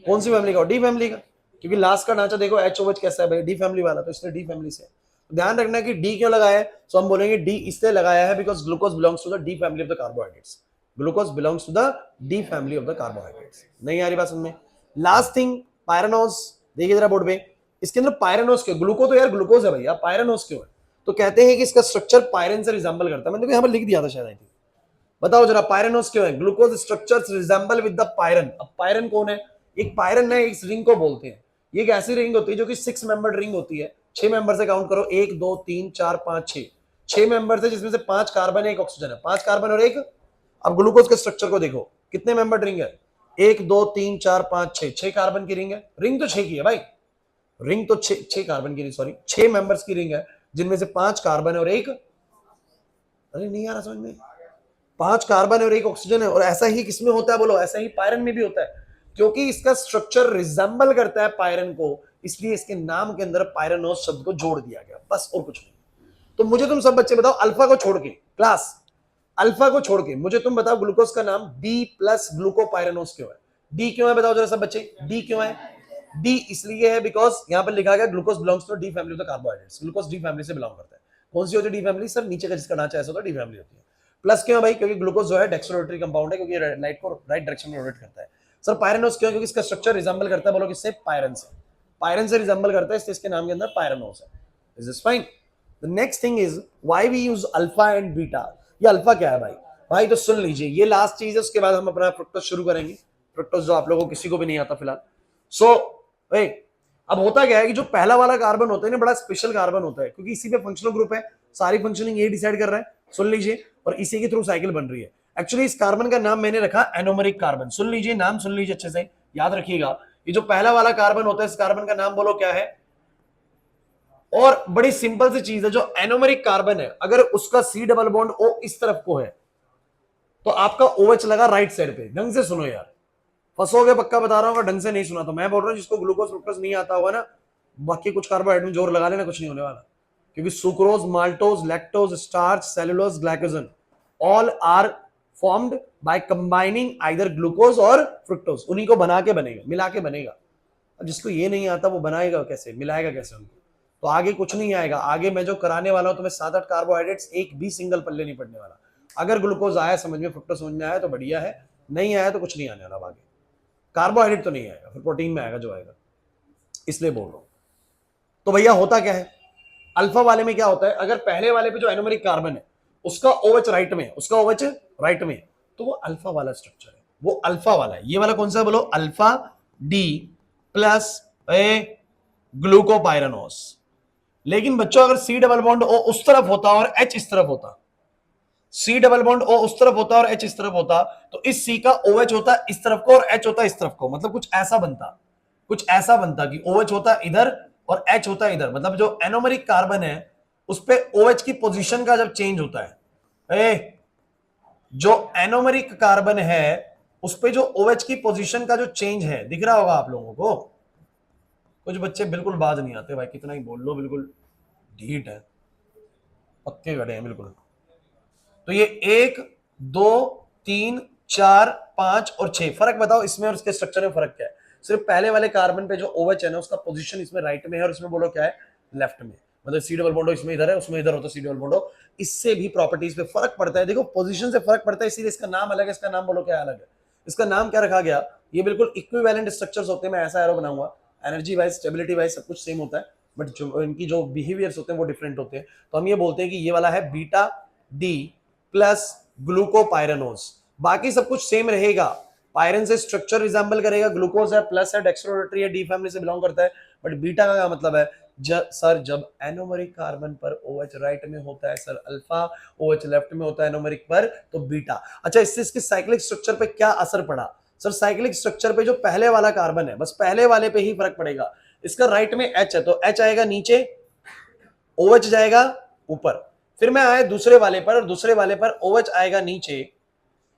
कौन सी फैमिली का? डी फैमिली का, क्योंकि लास्ट का ढांचा देखो HOH कैसा है भाई, डी फैमिली वाला, तो इसलिए डी फैमिली से। ध्यान रखना कि डी क्यों लगाया है, तो हम बोलेंगे डी इसलिए लगाया है because glucose belongs to the D family of the carbohydrates. Glucose belongs to the D family of the carbohydrates. नहीं आ रही बात समझ में? लास्ट थिंग पायरानोज, देखिए जरा बोर्ड पे, इसके अंदर पायरानोज क्यों? ग्लूकोज तो यार ग्लूकोज है भैया, पायरानोज क्यों है? तो कहते हैं कि इसका स्ट्रक्चर पायरन से रिजेंबल करता है। मैंने यहाँ पर लिख दिया था शायद, बताओ जरा पायरानोज क्यों है? Glucose structures resemble with the पायरन। अब पायरन कौन है? एक पायरन है, इस रिंग को बोलते हैं। ये एक ऐसी रिंग होती है जो कि 6 मेंबर्ड रिंग होती है, 6 मेंबर से काउंट करो, 1 2 3 4 5 6, 6 मेंबर्स है जिसमें से 5 कार्बन है, 1 ऑक्सीजन है, 5 कार्बन और 1। अब ग्लूकोज के स्ट्रक्चर को देखो, कितने मेंबर रिंग है, 1 2 3 4 5 6, 6 कार्बन की रिंग है। रिंग तो 6 की है भाई, रिंग तो 6 कार्बन की नहीं, सॉरी 6 मेंबर्स की रिंग है जिनमें से 5 कार्बन है और 1, अरे नहीं आ रहा समझ में, 5 कार्बन और 1 ऑक्सीजन है। और ऐसा ही किसमें होता है बोलो, ऐसा ही पायरन में भी होता है, क्योंकि इसका स्ट्रक्चर रिजेंबल करता है पायरन को, इसलिए इसके नाम के अंदर पायरनोस शब्द को जोड़ दिया गया, बस और कुछ नहीं। तो मुझे तुम सब बच्चे बताओ, अल्फा को छोड़ के, क्लास अल्फा को छोड़ के मुझे तुम बताओ ग्लूकोज का नाम डी प्लस ग्लूकोपायरनोस क्यों है? डी क्यों है बताओ जरा सब बच्चे, डी क्यों है? डी इसलिए है बिकॉज यहां पर लिखा गया glucose belongs to D family of the carbohydrates, glucose D family से बिलोंग करता है। कौन सी होती है डी फैमिली? सर नीचे का जिसका ढांचा ऐसा होता है डी फैमिली होती है। प्लस क्यों है भाई? क्योंकि ग्लूकोज जो है डेक्सोरोटरी कंपाउंड है, क्योंकि लाइट को राइट डायरेक्शन में रोटेट करता है। सर पायरनोस क्यों? क्योंकि इसका स्ट्रक्चर रिजेंबल करता है, बोलो किससे? पायरन से, पायरन से रिजेंबल करता है, इसलिए इसके नाम के अंदर पायरनोस है। Is this fine? The next thing is why we use alpha and beta. ये अल्फा क्या है भाई? भाई तो सुन लीजिए, ये लास्ट चीज है, उसके बाद हम अपना फ्रुक्टोज शुरू करेंगे, फ्रुक्टोज जो आप लोगों को किसी को भी नहीं आता फिलहाल। सो अब होता क्या है कि जो पहला वाला कार्बन होता है ना, बड़ा स्पेशल कार्बन होता है, क्योंकि इसी पे फंक्शनल ग्रुप है, सारी फंक्शनिंग ये डिसाइड कर रहा है, सुन लीजिए, और इसी के थ्रू साइकिल बन रही है। एक्चुअली इस कार्बन का नाम मैंने रखा एनोमेरिक कार्बन। सुन लीजिए, नाम सुन लीजिए अच्छे से, याद रखिएगा। ये जो पहला वाला कार्बन होता है, इस कार्बन का नाम बोलो क्या है? और बड़ी सिंपल सी चीज है, जो एनोमेरिक कार्बन है, अगर उसका सी डबल बॉन्ड ओ इस तरफ को है, तो आपका OH लगा राइट साइड पे। ढंग से सुनो यार, फंसोगे पक्का बता रहा हूँ, ढंग से नहीं सुना तो मैं बोल रहा हूँ, जिसको ग्लूकोज फ्रुक्टोज नहीं आता होगा ना, बाकी कुछ कार्बोहाइड्रेट में जोर लगा लेना, कुछ नहीं होने वाला। क्योंकि sucrose, maltose, lactose, starch, cellulose, glycogen all are formed by combining either glucose और फ्रुक्टोज, उन्हीं को बना के बनेगा, मिला के बनेगा। अब जिसको ये नहीं आता वो बनाएगा कैसे, मिलाएगा कैसे उनको? तो आगे कुछ नहीं आएगा। आगे मैं जो कराने वाला हूं तुम्हें 7-8 कार्बोहाइड्रेट्स, एक भी सिंगल पल्ले नहीं पड़ने वाला। अगर ग्लूकोज आया समझ में, फ्रुक्टोज समझ में आया तो बढ़िया है, नहीं आया तो कुछ नहीं आने वाला। आगे कार्बोहाइड्रेट तो नहीं आएगा, फिर प्रोटीन में आएगा जो आएगा, इसलिए बोल रहा हूं। तो भैया होता क्या है अल्फा वाले में? क्या होता है, अगर पहले वाले पे जो एनोमेरिक कार्बन है उसका OH राइट में, उसका OH राइट में, तो वो अल्फा वाला स्ट्रक्चर है, वो अल्फा वाला है। ये वाला कौन सा है बोलो? अल्फा डी प्लस ए ग्लूकोपायरनोस। लेकिन बच्चों अगर सी डबल बॉन्ड O उस तरफ होता और H इस तरफ होता, सी डबल बॉन्ड O उस तरफ होता और H इस तरफ होता, तो इस C का OH होता इस तरफ को और H होता इस तरफ को। मतलब कुछ ऐसा बनता, कुछ ऐसा बनता कि OH होता इधर और H होता इधर। मतलब जो एनोमेरिक कार्बन है उस पे OH की पोजीशन का जब चेंज होता है, जो एनोमेरिक कार्बन है उस पे जो OH की पोजीशन का जो चेंज है, दिख रहा होगा आप लोगों को। कुछ बच्चे बिल्कुल बाज नहीं आते भाई, कितना ही बोल लो, बिल्कुल ढीठ है, पक्के गड़े हैं बिल्कुल। तो ये 1 2 3 4 5 और 6, फर्क बताओ इसमें और इसके स्ट्रक्चर में फर्क क्या है? सिर्फ पहले वाले कार्बन पे जो OH है ना, उसका पोजीशन इसमें राइट में है और इसमें बोलो क्या है? लेफ्ट में। मतलब सी डबल बॉन्ड इसमें इधर है, उसमें इधर होता है सी डबल बॉन्ड। इससे भी प्रॉपर्टीज पे फर्क पड़ता है, देखो पोजीशन से फर्क पड़ता है, इसीलिए इसका नाम अलग है। इसका नाम बोलो क्या अलग है? इसका नाम क्या रखा गया? ये बिल्कुल इक्विवेलेंट स्ट्रक्चर्स होते हैं, मैं ऐसा एरो बनाऊंगा, एनर्जी वाइज, स्टेबिलिटी वाइज सब कुछ सेम होता है, बट जो इनकी जो बिहेवियर्स होते हैं वो डिफरेंट होते हैं। तो हम ये बोलते हैं कि ये वाला है बीटा डी प्लस ग्लूकोपायरनोस, बाकी सब कुछ सेम रहेगा। पायरन से स्ट्रक्चर रिजेंबल करेगा, ग्लूकोज है, प्लस है, डेक्सट्रोरोटरी है, डी फैमिली से बिलोंग करता है। बट बीटा का क्या मतलब है? सर जब एनोमेरिक कार्बन पर OH राइट में होता है सर अल्फा, OH लेफ्ट में होता है एनोमेरिक पर तो बीटा। अच्छा, इससे इसके साइक्लिक स्ट्रक्चर पे क्या असर पड़ा? सर साइक्लिक स्ट्रक्चर पे जो पहले वाला कार्बन है, बस पहले वाले पे ही फर्क पड़ेगा। इसका राइट में H है तो H आएगा नीचे, OH जाएगा ऊपर। फिर मैं आया दूसरे वाले पर, और दूसरे वाले पर OH आएगा नीचे,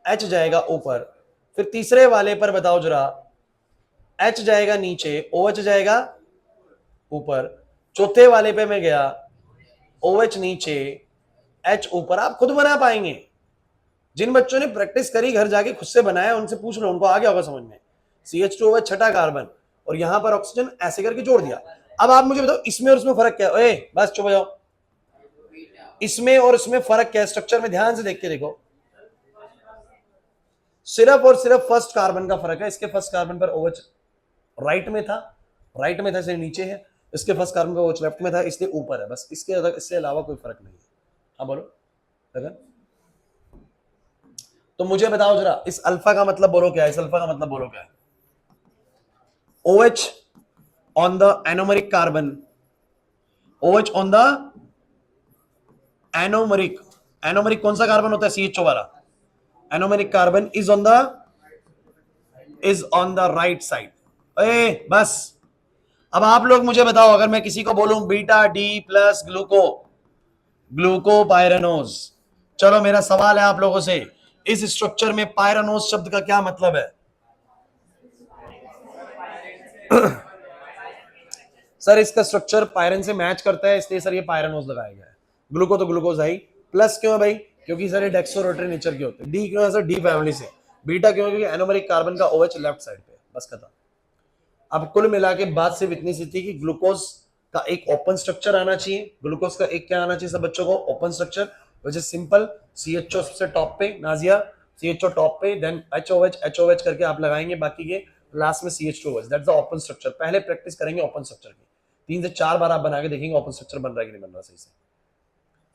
H जाएगा ऊपर। फिर तीसरे वाले पर बताओ जरा, H जाएगा नीचे, OH जाएगा ऊपर। चौथे वाले पे मैं गया, OH नीचे, H ऊपर। आप खुद बना पाएंगे, जिन बच्चों ने प्रैक्टिस करी घर जाके खुद से बनाया उनसे पूछ लो, उनको आ गया होगा समझ में। CH2OH छठा कार्बन, और यहां पर ऑक्सीजन ऐसे करके जोड़ दिया। अब आप मुझे बताओ इसमें और इसमें फर्क क्या है? बस चुप हो जाओ, इसमें और इसमें फर्क क्या है? स्ट्रक्चर में ध्यान से देख के देखो, सिर्फ और सिर्फ फर्स्ट कार्बन का फर्क है। इसके फर्स्ट कार्बन पर OH राइट में था, इसलिए नीचे है। इसके फर्स्ट कार्बन पर OH लेफ्ट में था, इसलिए ऊपर है। बस इसके अलावा कोई फर्क नहीं है। हाँ बोलो लगन? तो मुझे बताओ जरा, इस अल्फा का मतलब बोलो क्या है? इस अल्फा का मतलब बोलो क्या है? OH on the anomeric carbon, OH on the anomeric, anomeric कौन सा कार्बन होता है? CHO वाला। Anomeric carbon is on the right side. ए बस, अब आप लोग मुझे बताओ, अगर मैं किसी को बोलूं बीटा डी प्लस ग्लूकोपाइरानोज, चलो मेरा सवाल है आप लोगों से, इस स्ट्रक्चर में पायरानोज शब्द का क्या मतलब है? सर इसका स्ट्रक्चर पायरन से मैच करता है, इसलिए सर ये पायरानोज लगाया गया है। ग्लूको तो ग्लूकोज है ही, प्लस क्यों है भाई? क्योंकि सर ये डेक्सोरोटरी नेचर के होते हैं। डी क्यों है सर? डी फैमिली से। बीटा क्यों? क्योंकि एनोमरिक कार्बन का OH लेफ्ट साइड पे, बस खत्म। अब कुल मिला के बात सिर्फ इतनी सी थी कि ग्लूकोज का एक ओपन स्ट्रक्चर आना चाहिए। ग्लूकोज का एक क्या आना चाहिए सब बच्चों को? Open structure, which is simple. CHO सबसे टॉप पे, नाजिया CHO टॉप पे, देन HOH करके आप लगाएंगे बाकी के, लास्ट में CH2OH, that's the open structure. पहले प्रैक्टिस करेंगे ओपन स्ट्रक्चर की, 3 से 4 बार आप बना के देखेंगे ओपन स्ट्रक्चर बन रहा है कि नहीं बन रहा सही से।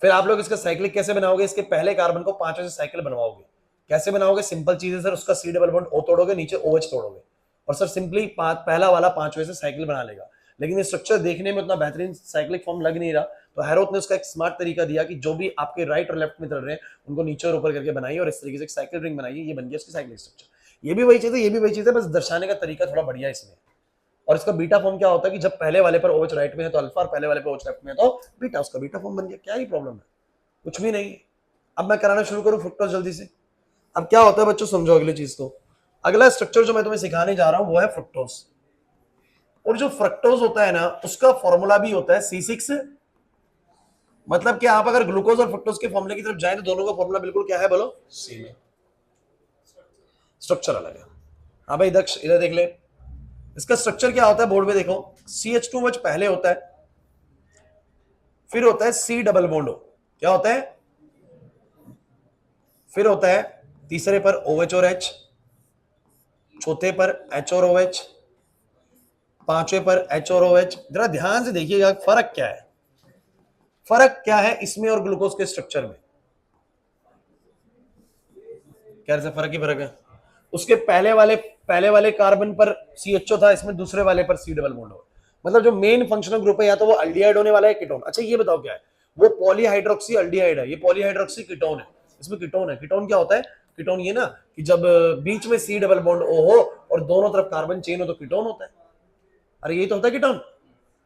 फिर आप लोग इसका साइक्लिक कैसे बनाओगे? इसके पहले कार्बन को 5 से साइकिल बनवाओगे। कैसे बनाओगे? सिंपल चीज है सर, उसका C डबल बॉन्ड O तोड़ोगे, नीचे OH तोड़ोगे, और सर सिंपली पहला वाला 5 से साइकिल बना लेगा। लेकिन ये स्ट्रक्चर देखने में उतना बेहतरीन साइक्लिक फॉर्म लग नहीं रहा, तो हैरोथ ने उसका एक स्मार्ट तरीका दिया कि जो भी आपके राइट और लेफ्ट में चल रहे हैं उनको नीचे और ऊपर करके बनाइए, और इस तरीके से एक साइकिल रिंग बनाइए। ये बन गया उसकी साइक्लिक स्ट्रक्चर। ये भी वही चीज है, ये भी वही चीज है, बस दर्शाने का तरीका थोड़ा बढ़िया इसमें। और इसका बीटा फॉर्म क्या होता है कि जब पहले वाले पर OH राइट में है तो अल्फा, और पहले वाले पर OH लेफ्ट में है तो बीटा, उसका बीटा फॉर्म बन गया। क्या ही प्रॉब्लम है? कुछ भी नहीं है। अब मैं कराना शुरू करूं फ्रुक्टोज जल्दी से। अब क्या होता है बच्चों, समझो अगली चीज को। अगला स्ट्रक्चर जो मैं तुम्हें सिखाने जा रहा हूं वो है फ्रुक्टोज। और जो फ्रक्टोज होता है ना, उसका फॉर्मूला भी होता है C6। मतलब कि आप अगर ग्लूकोज और फ्रुक्टोज के फॉर्मूले की तरफ जाएं तो दोनों का फॉर्मूला बिल्कुल क्या है बोलो? C में। स्ट्रक्चर अलग है। हाँ भाई दक्ष, इधर देख ले, इसका स्ट्रक्चर क्या होता है बोर्ड पे देखो। CH2OH पहले होता है, फिर होता है C डबल बॉन्ड O। क्या होता है? फिर होता है तीसरे पर OH और H, चौथे पर H और OH, पांचवें पर H और OH। जरा ध्यान से देखिएगा फर्क क्या है, फर्क क्या है इसमें और ग्लूकोज के स्ट्रक्चर में। कैसे फर्क ही फर्क है? उसके पहले वाले कार्बन पर CHO था, इसमें दूसरे वाले पर C डबल बॉन्ड हो। मतलब जो मेन फंक्शनल ग्रुप है या तो वो अल्डिहाइड होने वाला है, कीटोन। अच्छा ये बताओ क्या है? वो पॉलीहाइड्रोक्सी अल्डिहाइड है, ये पॉलीहाइड्रोक्सी कीटोन है। इसमें कीटोन है। कीटोन क्या होता है? कीटोन ये ना कि जब बीच में C डबल बॉन्ड O हो और दोनों तरफ कार्बन चेन हो तो कीटोन होता है। अरे यही तो होता है कीटोन,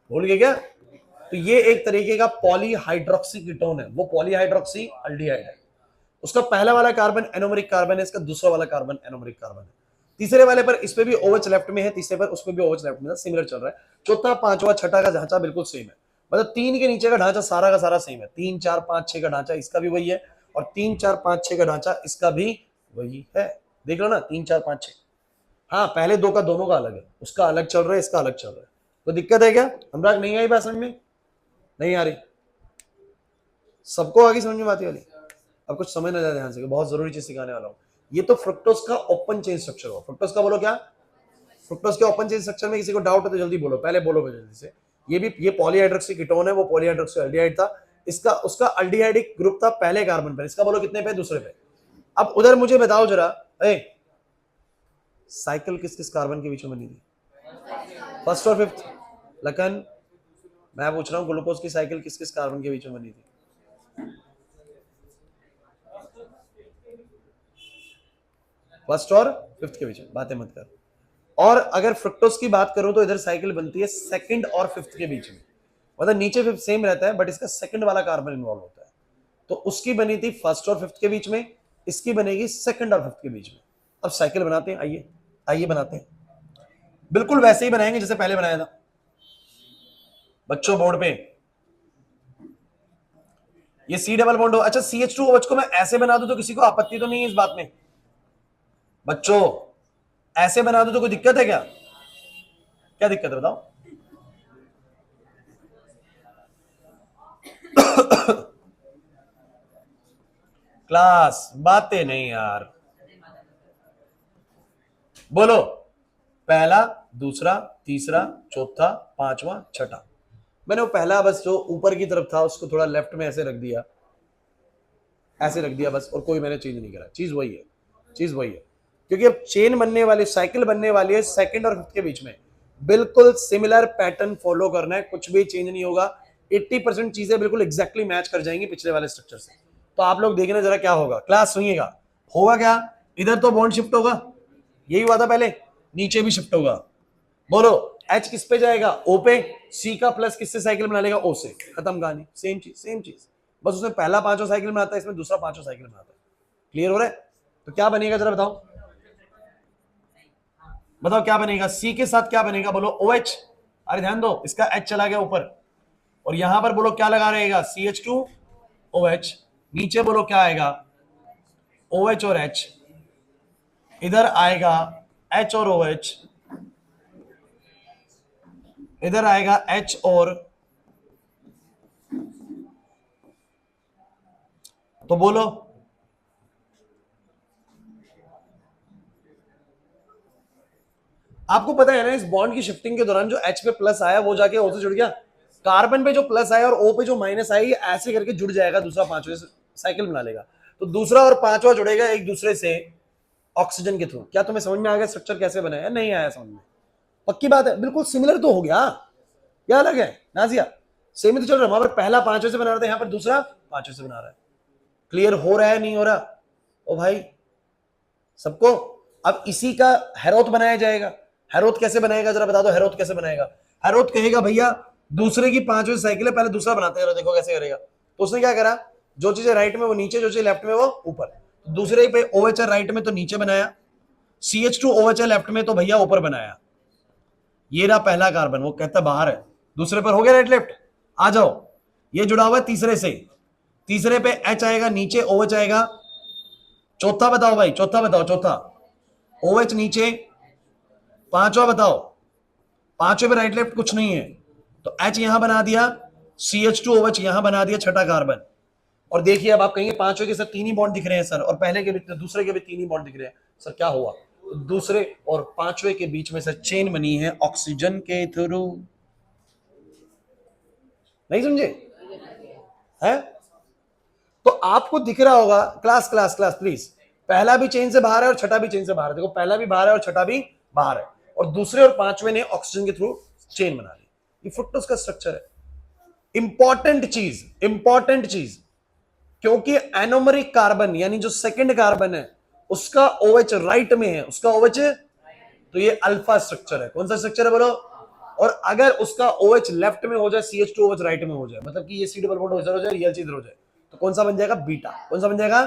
भूल गए क्या? तो ये एक तरीके का पॉलीहाइड्रोक्सी कीटोन है, वो पॉलीहाइड्रोक्सी अल्डिहाइड है। उसका पहला वाला कार्बन एनोमरिक कार्बन है, इसका दूसरा वाला कार्बन एनोमरिक कार्बन है। तीसरे वाले पर इस पे भी OH लेफ्ट में है, तीसरे पर उस पे भी OH लेफ्ट में है, सिमिलर चल रहा है। चौथा, पांचवा, छठा का ढांचा बिल्कुल सेम है। मतलब 3 के नीचे का ढांचा सारा का सारा सेम है। 3, 4, 5, 6 का ढांचा इसका भी वही है, और 3, 4, 5, 6 का ढांचा इसका भी वही है। देख लो ना, 3, 4, 5, 6। हाँ पहले दो का दोनों का अलग है, उसका अलग चल रहा है, इसका अलग चल रहा है। तो दिक्कत है क्या? अनुराग नहीं आई बात समझ में? नहीं आ रही? सबको आगे समझ में आती वाली? अब कुछ समझ ना जाए ध्यान से, बहुत जरूरी चीज सिखाने वाला हूं। ये तो फ्रुक्टोज का ओपन चेन स्ट्रक्चर हो। फ्रुक्टोज का बोलो क्या? फ्रुक्टोज के ओपन चेन स्ट्रक्चर में किसी को डाउट है तो जल्दी बोलो, पहले बोलो जल्दी से। ये पॉलीहाइड्रोक्सी कीटोन है, वो पॉलीहाइड्रोक्सी अल्डिहाइड था। इसका उसका अल्डिहाइडिक ग्रुप था पहले कार्बन पर, इसका बोलो कितने पे? दूसरे पे। अब उधर मुझे बताओ जरा, साइकिल किस किस कार्बन के बीच में बनी थी? फर्स्ट और फिफ्थ। लखन मैं पूछ रहा हूं ग्लूकोज की साइकिल किस किस कार्बन के बीच में बनी थी? फर्स्ट और फिफ्थ के बीच में, बातें मत कर। और अगर फ्रुक्टोज की बात करूं तो इधर साइकिल बनती है सेकंड और फिफ्थ के बीच में। मतलब नीचे फिफ्थ सेम रहता है, बट इसका सेकंड वाला कार्बन इन्वॉल्व होता है। तो उसकी बनी थी फर्स्ट और फिफ्थ के बीच में, इसकी बनेगी सेकंड और फिफ्थ के बीच में। अब साइकिल बनाते हैं, आइए आइए बनाते हैं। बिल्कुल वैसे ही बनाएंगे जैसे पहले बनाया था बच्चों बोर्ड पे। ये C डबल बॉन्ड हो। अच्छा CH2OH को मैं ऐसे बना दूं तो किसी को आपत्ति तो नहीं है इस बात में? बच्चों ऐसे बना दो तो कोई दिक्कत है क्या? क्या दिक्कत है बताओ? क्लास बातें नहीं यार, बोलो। पहला, दूसरा, तीसरा, चौथा, पांचवा, छठा। मैंने वो पहला बस जो ऊपर की तरफ था उसको थोड़ा लेफ्ट में ऐसे रख दिया, ऐसे रख दिया बस, और कोई मैंने चेंज नहीं करा। चीज वही है, चीज वही है। क्योंकि अब चेन बनने वाली, साइकिल बनने वाली है सेकंड और फिफ्थ के बीच में। बिल्कुल सिमिलर पैटर्न फॉलो करना है, कुछ भी चेंज नहीं होगा। 80% चीजें बिल्कुल एग्जैक्टली मैच कर जाएंगी पिछले वाले स्ट्रक्चर से। तो आप लोग देखना जरा क्या होगा, क्लास सुनिएगा। होगा क्या, इधर तो बॉन्ड शिफ्ट होगा, यही हुआ था पहले, नीचे भी शिफ्ट होगा। बोलो H किस पे जाएगा, O पे, C का प्लस किससे साइकिल बना लेगा, O से, खत्म कहानी। सेम चीज सेम चीज, बस उसमें पहला पांचों साइकिल बनाता है, इसमें दूसरा पांचों साइकिल बनाता है। क्लियर हो रहा है? तो क्या बनेगा जरा बताओ, बताओ क्या बनेगा, C के साथ क्या बनेगा, बोलो OH। अरे ध्यान दो, इसका H चला गया ऊपर, और यहां पर बोलो क्या लगा रहेगा, CH2OH। नीचे बोलो क्या आएगा, OH और H। इधर आएगा H और OH, इधर आएगा H और, तो बोलो आपको पता है ना, इस बॉन्ड की शिफ्टिंग के दौरान जो H पे प्लस आया वो जाके O से जुड़ गया, कार्बन पे जो प्लस आया और O पे जो माइनस आया, ये ऐसे करके जुड़ जाएगा, दूसरा पांचवें साइकिल बना लेगा। तो दूसरा और पांचवा जुड़ेगा एक दूसरे से ऑक्सीजन के थ्रू। क्या तुम्हें समझ में आ गया स्ट्रक्चर कैसे बनाया? नहीं आया समझ में? पक्की बात है, बिल्कुल सिमिलर तो हो गया। क्या अलग है नाजिया, सेम ही तो चल रहा है। वहां पर पहला पांचवें से बना रहा था, यहाँ पर दूसरा पांचवें से बना रहा है। क्लियर हो रहा है नहीं हो रहा ओ भाई सबको? अब इसी का हेरोथ बनाया जाएगा। हेरोथ कैसे बनाएगा जरा बता दो, हेरोथ कैसे बनाएगा? हेरोथ कहेगा भैया दूसरे की पांचवें साइकिल है, पहले दूसरा बनाते हैं, देखो कैसे करेगा। तो उसने क्या करा, जो चीजें राइट में वो नीचे, जो चीज लेफ्ट में वो ऊपर। दूसरे पे OH है राइट में तो नीचे बनाया, CH2OH है लेफ्ट में तो भैया ऊपर बनाया। ये रहा पहला कार्बन, वो कहता बाहर है, दूसरे पर हो गया राइट लेफ्ट। आ जाओ, ये जुड़ा हुआ है तीसरे से, तीसरे पे H आएगा, नीचे OH आएगा। चौथा बताओ भाई, चौथा बताओ, चौथा OH नीचे, पांचवा बताओ, पांचवे पे राइट लेफ्ट कुछ नहीं है, तो H यहां बना दिया, CH2OH यहां बना दिया, छठा कार्बन। और देखिए अब आप कहेंगे पांचवे के साथ तीन ही बॉन्ड दिख रहे हैं सर, और पहले के भी, दूसरे के भी तीन ही बॉन्ड दिख रहे हैं सर, क्या हुआ? दूसरे और पांचवे के बीच में से चेन बनी है ऑक्सीजन के थ्रू। नहीं समझे है? तो आपको दिख रहा होगा, क्लास क्लास क्लास प्लीज, पहला भी चेन से बाहर है और छठा भी चेन से बाहर है। देखो पहला भी बाहर है और छठा भी बाहर है, और दूसरे और पांचवे ने ऑक्सीजन के थ्रू चेन बना ली। ये फ्रुक्टोज का स्ट्रक्चर है। इंपॉर्टेंट चीज, इंपॉर्टेंट चीज, क्योंकि एनोमरिक कार्बन यानी जो सेकंड कार्बन है उसका OH राइट में है, उसका OH, तो ये अल्फा स्ट्रक्चर है। कौन सा स्ट्रक्चर है बोलो? और अगर उसका OH लेफ्ट में हो जाए, CH2OH राइट में हो जाए, मतलब कि ये C डबल बॉन्ड इधर हो जाए, रियल चीज इधर हो जाए, तो कौन सा बन जाएगा? बीटा। कौन सा बन जाएगा?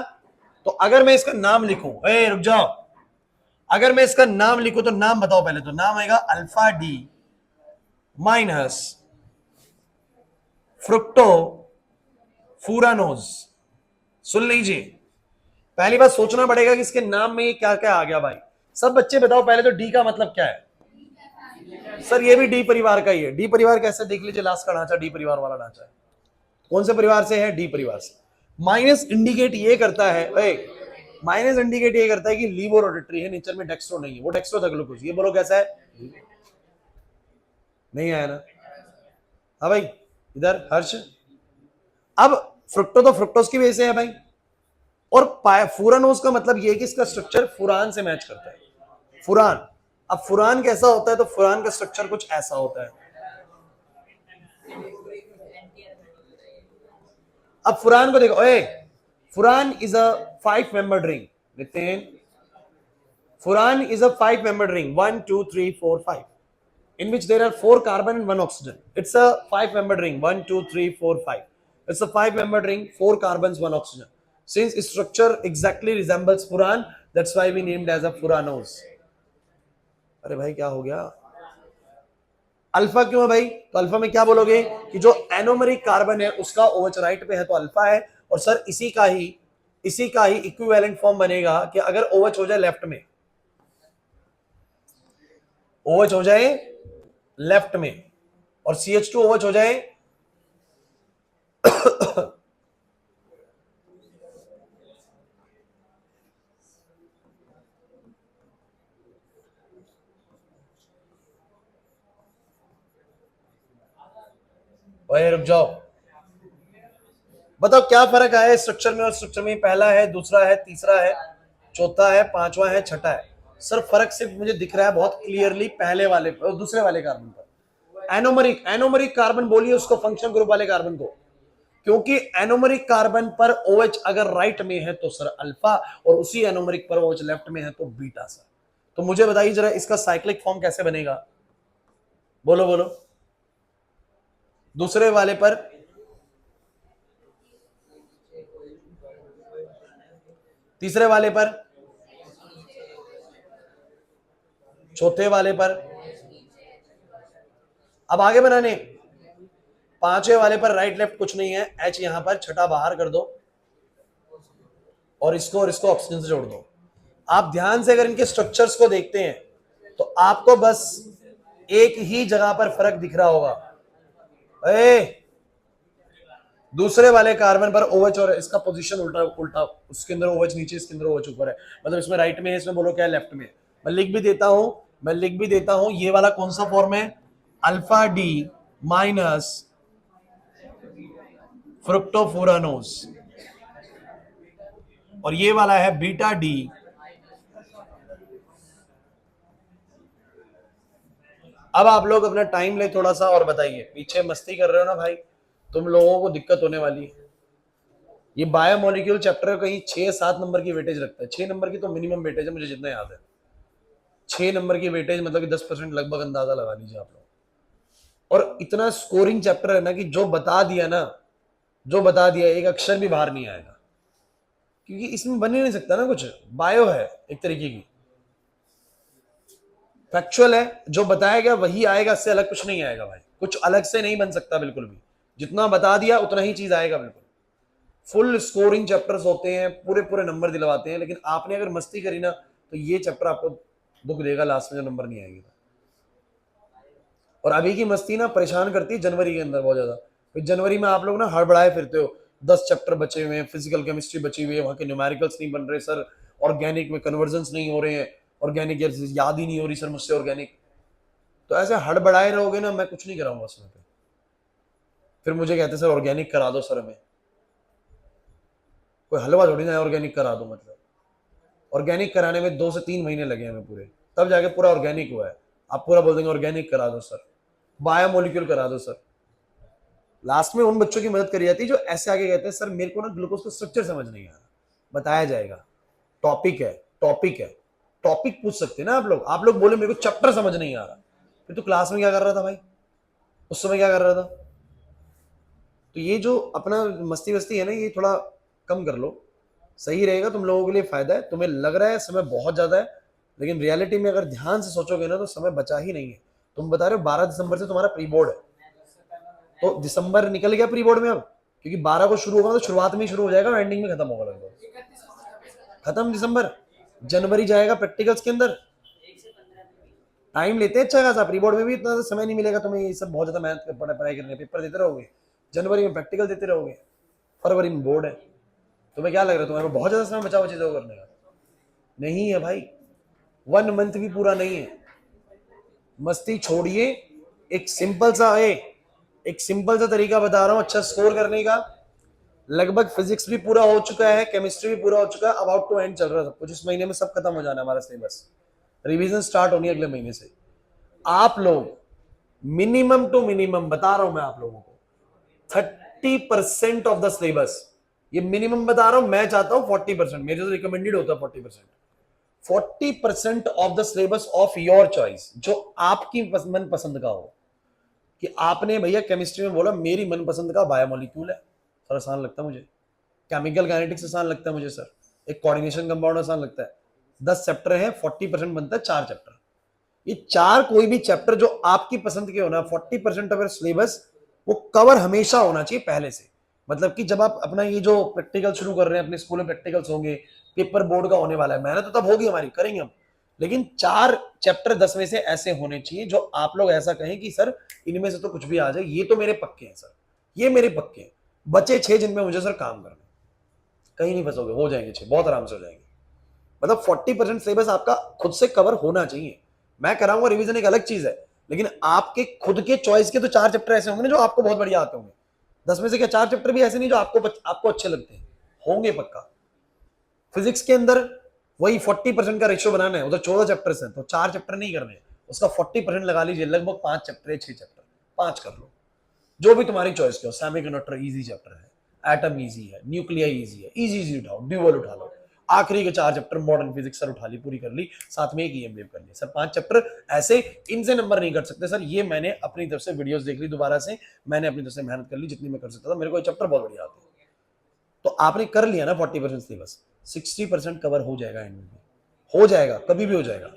तो अगर मैं इसका नाम लिखूं, ए रुक जाओ, अगर मैं इसका नाम लिखूं तो नाम बताओ पहले, तो नाम आएगा अल्फा डी माइनस फ्रुक्टो फूरानोज। सुन लीजिए, पहली बात सोचना पड़ेगा कि इसके नाम में ये क्या क्या आ गया भाई। सब बच्चे बताओ पहले तो डी का मतलब क्या है? सर ये भी डी परिवार का ही है। डी परिवार कैसे, देख लीजिए लास्ट का ढांचा डी परिवार वाला ढांचा है। कौन से परिवार से है? डी परिवार से। माइनस इंडिकेट ये करता है, माइनस इंडिकेट ये करता है कि लीवो रोटेटरी है, नेचर में डेक्स्ट्रो नहीं है, वो डेक्स्ट्रो था ग्लूकोज। ये बोलो कैसा है? नहीं आया ना? हाँ भाई, इधर हर्ष। अब फ्रुक्टो तो फ्रुक्टोज की वजह से है भाई, और फुरानोज का मतलब ये है कि इसका स्ट्रक्चर फुरान से मैच करता है। फुरान, अब फुरान कैसा होता है? तो फुरान का स्ट्रक्चर कुछ ऐसा होता है। अब फुरान को देखो, फुरान is a 5 membered ring. Nitin, फुरान is a 5 membered ring, 1 2 3 4 5, in which there are 4 carbon and 1 oxygen. It's a 5 membered ring, 1 2 3 4 5. It's a 5 membered ring, 4 carbons, 1 oxygen. Since its structure exactly resembles furan, that's why we named as a furanose. अरे भाई क्या हो गया? अल्फा क्यों है भाई? तो अल्फा में क्या बोलोगे कि जो एनोमरिक कार्बन है उसका OH राइट पे है तो अल्फा है। और सर इसी का ही इक्विवेलेंट फॉर्म बनेगा कि अगर OH हो जाए लेफ्ट में, OH हो जाए लेफ्ट में और CH2OH हो जाए ओए रुक जाओ, बताओ क्या फर्क आया स्ट्रक्चर में और स्ट्रक्चर में? पहला है, दूसरा है, तीसरा है, चौथा है, पांचवा है, छठा है। सर फर्क सिर्फ मुझे दिख रहा है बहुत क्लियरली पहले वाले और दूसरे वाले कार्बन पर। एनोमरिक, एनोमरिक कार्बन बोलिए उसको, फंक्शनल ग्रुप वाले कार्बन को, क्योंकि एनोमरिक कार्बन पर OH अगर राइट में है तो सर अल्फा, और उसी एनोमरिक पर OH लेफ्ट में है तो बीटा सर। तो मुझे बताइए जरा इसका साइक्लिक फॉर्म कैसे बनेगा, बोलो बोलो। दूसरे वाले पर तीसरे वाले पर, चौथे वाले पर, अब आगे बनाने, पांचवें वाले पर राइट लेफ्ट कुछ नहीं है, H यहां पर छठा बाहर कर दो और इसको ऑक्सीजन से जोड़ दो। आप ध्यान से अगर इनके स्ट्रक्चर्स को देखते हैं तो आपको बस एक ही जगह पर फर्क दिख रहा होगा। दूसरे वाले कार्बन पर OH और इसका पोजीशन उल्टा उल्टा, उसके अंदर OH नीचे, इसके अंदर OH ऊपर है, मतलब इसमें राइट में है, इसमें बोलो क्या है, लेफ्ट में। मैं लिख भी देता हूं, ये वाला कौन सा फॉर्म है, अल्फा डी माइनस फ्रुक्टोफुरानोज, और ये वाला है बीटा डी अब आप लोग अपना टाइम ले थोड़ा सा और बताइए, पीछे मस्ती कर रहे हो ना भाई, तुम लोगों को दिक्कत होने वाली है। ये बायोमोलिक्यूल चैप्टर कहीं 6-7 नंबर की वेटेज रखता है, 6 नंबर की तो मिनिमम वेटेज है, मुझे जितना याद है 6 नंबर की वेटेज, मतलब कि 10% लगभग अंदाजा लगा लीजिए आप लोग। और इतना स्कोरिंग चैप्टर है ना कि जो बता दिया एक अक्षर भी बाहर नहीं आएगा, क्योंकि इसमें बन ही नहीं सकता ना कुछ, बायो है एक तरीके की, फैक्चुअल है, जो बताया गया वही आएगा, इससे अलग कुछ नहीं आएगा भाई, कुछ अलग से नहीं बन सकता बिल्कुल भी, जितना बता दिया उतना ही चीज आएगा बिल्कुल। फुल स्कोरिंग चैप्टर्स होते हैं, पूरे पूरे नंबर दिलवाते हैं, लेकिन आपने अगर मस्ती करी ना तो ये चैप्टर आपको दुख देगा लास्ट में, जो नंबर नहीं आएगी। और अभी की मस्ती ना परेशान करती है जनवरी के अंदर बहुत ज्यादा, फिर जनवरी में आप लोग ना हड़बड़ाए फिरते हो, 10 चैप्टर बचे हुए हैं, फिजिकल केमिस्ट्री बची हुई है, वहां के न्यूमेरिकल्स नहीं बन रहे सर, ऑर्गेनिक में कन्वर्जन्स नहीं हो रहे हैं, ऑर्गेनिक याद ही नहीं हो रही सर मुझसे ऑर्गेनिक, तो ऐसे हड़बड़ाए रहोगे ना, मैं कुछ नहीं कराऊंगा उसमें पे। फिर मुझे कहते सर ऑर्गेनिक करा दो सर, हमें कोई हलवा थोड़ी ना ऑर्गेनिक करा दो, मतलब ऑर्गेनिक कराने में 2 से 3 महीने लगे हमें पूरे, तब जाके पूरा ऑर्गेनिक हुआ है। आप पूरा बोल देंगे ऑर्गेनिक करा दो सर, बायोमोलिक्यूल करा दो सर। लास्ट में उन बच्चों की मदद करी जाती है जो ऐसे आगे कहते हैं सर मेरे को ना ग्लूकोज का स्ट्रक्चर समझ नहीं आ रहा, बताया जाएगा, टॉपिक है, टॉपिक पूछ सकते हैं ना आप लोग बोले मेरे को चैप्टर समझ नहीं आ रहा, फिर तो क्लास में क्या कर रहा था भाई, उस समय क्या कर रहा था। तो ये जो अपना मस्ती वस्ती है ना, ये थोड़ा कम कर लो, सही रहेगा, तुम लोगों के लिए फायदा है। तुम्हें लग रहा है समय बहुत ज्यादा है, लेकिन रियलिटी में अगर ध्यान से सोचोगे ना तो समय बचा ही नहीं है। तुम बता रहे हो 12 दिसंबर से तुम्हारा प्री बोर्ड है, तो दिसंबर निकल गया प्री बोर्ड में अब, क्योंकि 12 को शुरू होगा तो शुरुआत में ही शुरू हो जाएगा, एंडिंग में खत्म होगा लगभग, खत्म दिसंबर, जनवरी जाएगा प्रैक्टिकल्स के अंदर, टाइम लेते हैं अच्छा खासा, प्री बोर्ड में भी इतना समय नहीं मिलेगा तुम्हें, ये सब बहुत ज्यादा मेहनत पढ़ाई करने, पेपर देते रहोगे, जनवरी में प्रैक्टिकल देते रहोगे, फरवरी में बोर्ड है, तुम्हें क्या लग रहा है तुम्हारे बहुत ज्यादा समय बचा हुआ चीजों को करने का? नहीं है भाई, 1 मंथ भी पूरा नहीं है। मस्ती छोड़िए, एक सिंपल सा तरीका बता रहा हूं अच्छा स्कोर करने का। लगभग फिजिक्स भी पूरा हो चुका है, केमिस्ट्री भी पूरा हो चुका है, अबाउट टू एंड चल रहा है सब कुछ, इस महीने में सब खत्म हो जाना है हमारा सिलेबस, रिवीजन स्टार्ट होनी है अगले महीने से। आप लोग मिनिमम टू मिनिमम बता रहा हूं मैं आप लोगों को, 30% ऑफ द सिलेबस, ये मिनिमम बता रहा हूं, मैं चाहता हूं 40%, मेरे से रिकमेंडेड होता है 40% of the syllabus of your choice, जो आपकी मन पसंद का हो। कि आपने भैया केमिस्ट्री में बोला मेरी मनपसंद का बायोमोलिक्यूल है सर, आसान लगता है मुझे, केमिकल काइनेटिक्स आसान लगता है मुझे सर, एक कोऑर्डिनेशन कंपाउंड आसान लगता है, 10 चैप्टर है, 40% बनता है 4 चैप्टर, ये 4 कोई भी चैप्टर जो आपकी पसंद के होना, 40% ऑफ सिलेबस वो कवर हमेशा होना चाहिए पहले से। मतलब कि जब आप अपना ये जो प्रैक्टिकल शुरू कर रहे हैं, अपने स्कूल में प्रैक्टिकल्स होंगे, पेपर बोर्ड का होने वाला है, मेहनत तो तब होगी हमारी, करेंगे हम, लेकिन 4 चैप्टर 10 में से ऐसे होने चाहिए जो आप लोग ऐसा कहें कि सर इनमें से तो कुछ भी आ जाए, ये तो मेरे पक्के हैं सर, ये मेरे पक्के हैं। बचे 6 जिनमें मुझे सर काम करना, कहीं नहीं फंसोगे, हो जाएंगे 6 बहुत आराम से हो जाएंगे। मतलब 40% सिलेबस आपका खुद से कवर होना चाहिए। मैं कराऊंगा रिवीजन एक अलग चीज है, लेकिन आपके खुद के चॉइस के तो 4 चैप्टर ऐसे होंगे जो आपको बहुत बढ़िया आते होंगे, 10 में से क्या 4 चैप्टर भी ऐसे नहीं जो आपको अच्छे लगते हैं, होंगे पक्का। फिजिक्स के अंदर वही 40% का रेशियो बनाना है, उधर 14 चैप्टर हैं तो 4 चैप्टर नहीं करने, उसका 40% लगा लीजिए, लगभग 5 चैप्टर 6 चैप्टर, 5 कर लो, जो भी तुम्हारी चॉइस के हो। सेमीकंडक्टर इजी चैप्टर है, एटम इजी है, न्यूक्लियर इजी है, इजी उठाओ, ड्यूअल उठा लो। आखिरी के 4 चैप्टर मॉडर्न फिजिक्स सर उठा ली, पूरी कर ली, साथ में एक ईएमएफ कर ली सर। 5 चैप्टर ऐसे, इनसे नंबर नहीं कर सकते सर। ये मैंने अपनी तरफ से वीडियोस देख ली दोबारा से, मैंने अपनी तरफ से मेहनत कर ली जितनी मैं कर सकता था, मेरे को ये चैप्टर बहुत बढ़िया आते हैं। तो आपने कर लिया ना 40% सिलेबस, 60% कवर हो जाएगा एंड में, हो जाएगा, कभी भी हो जाएगा।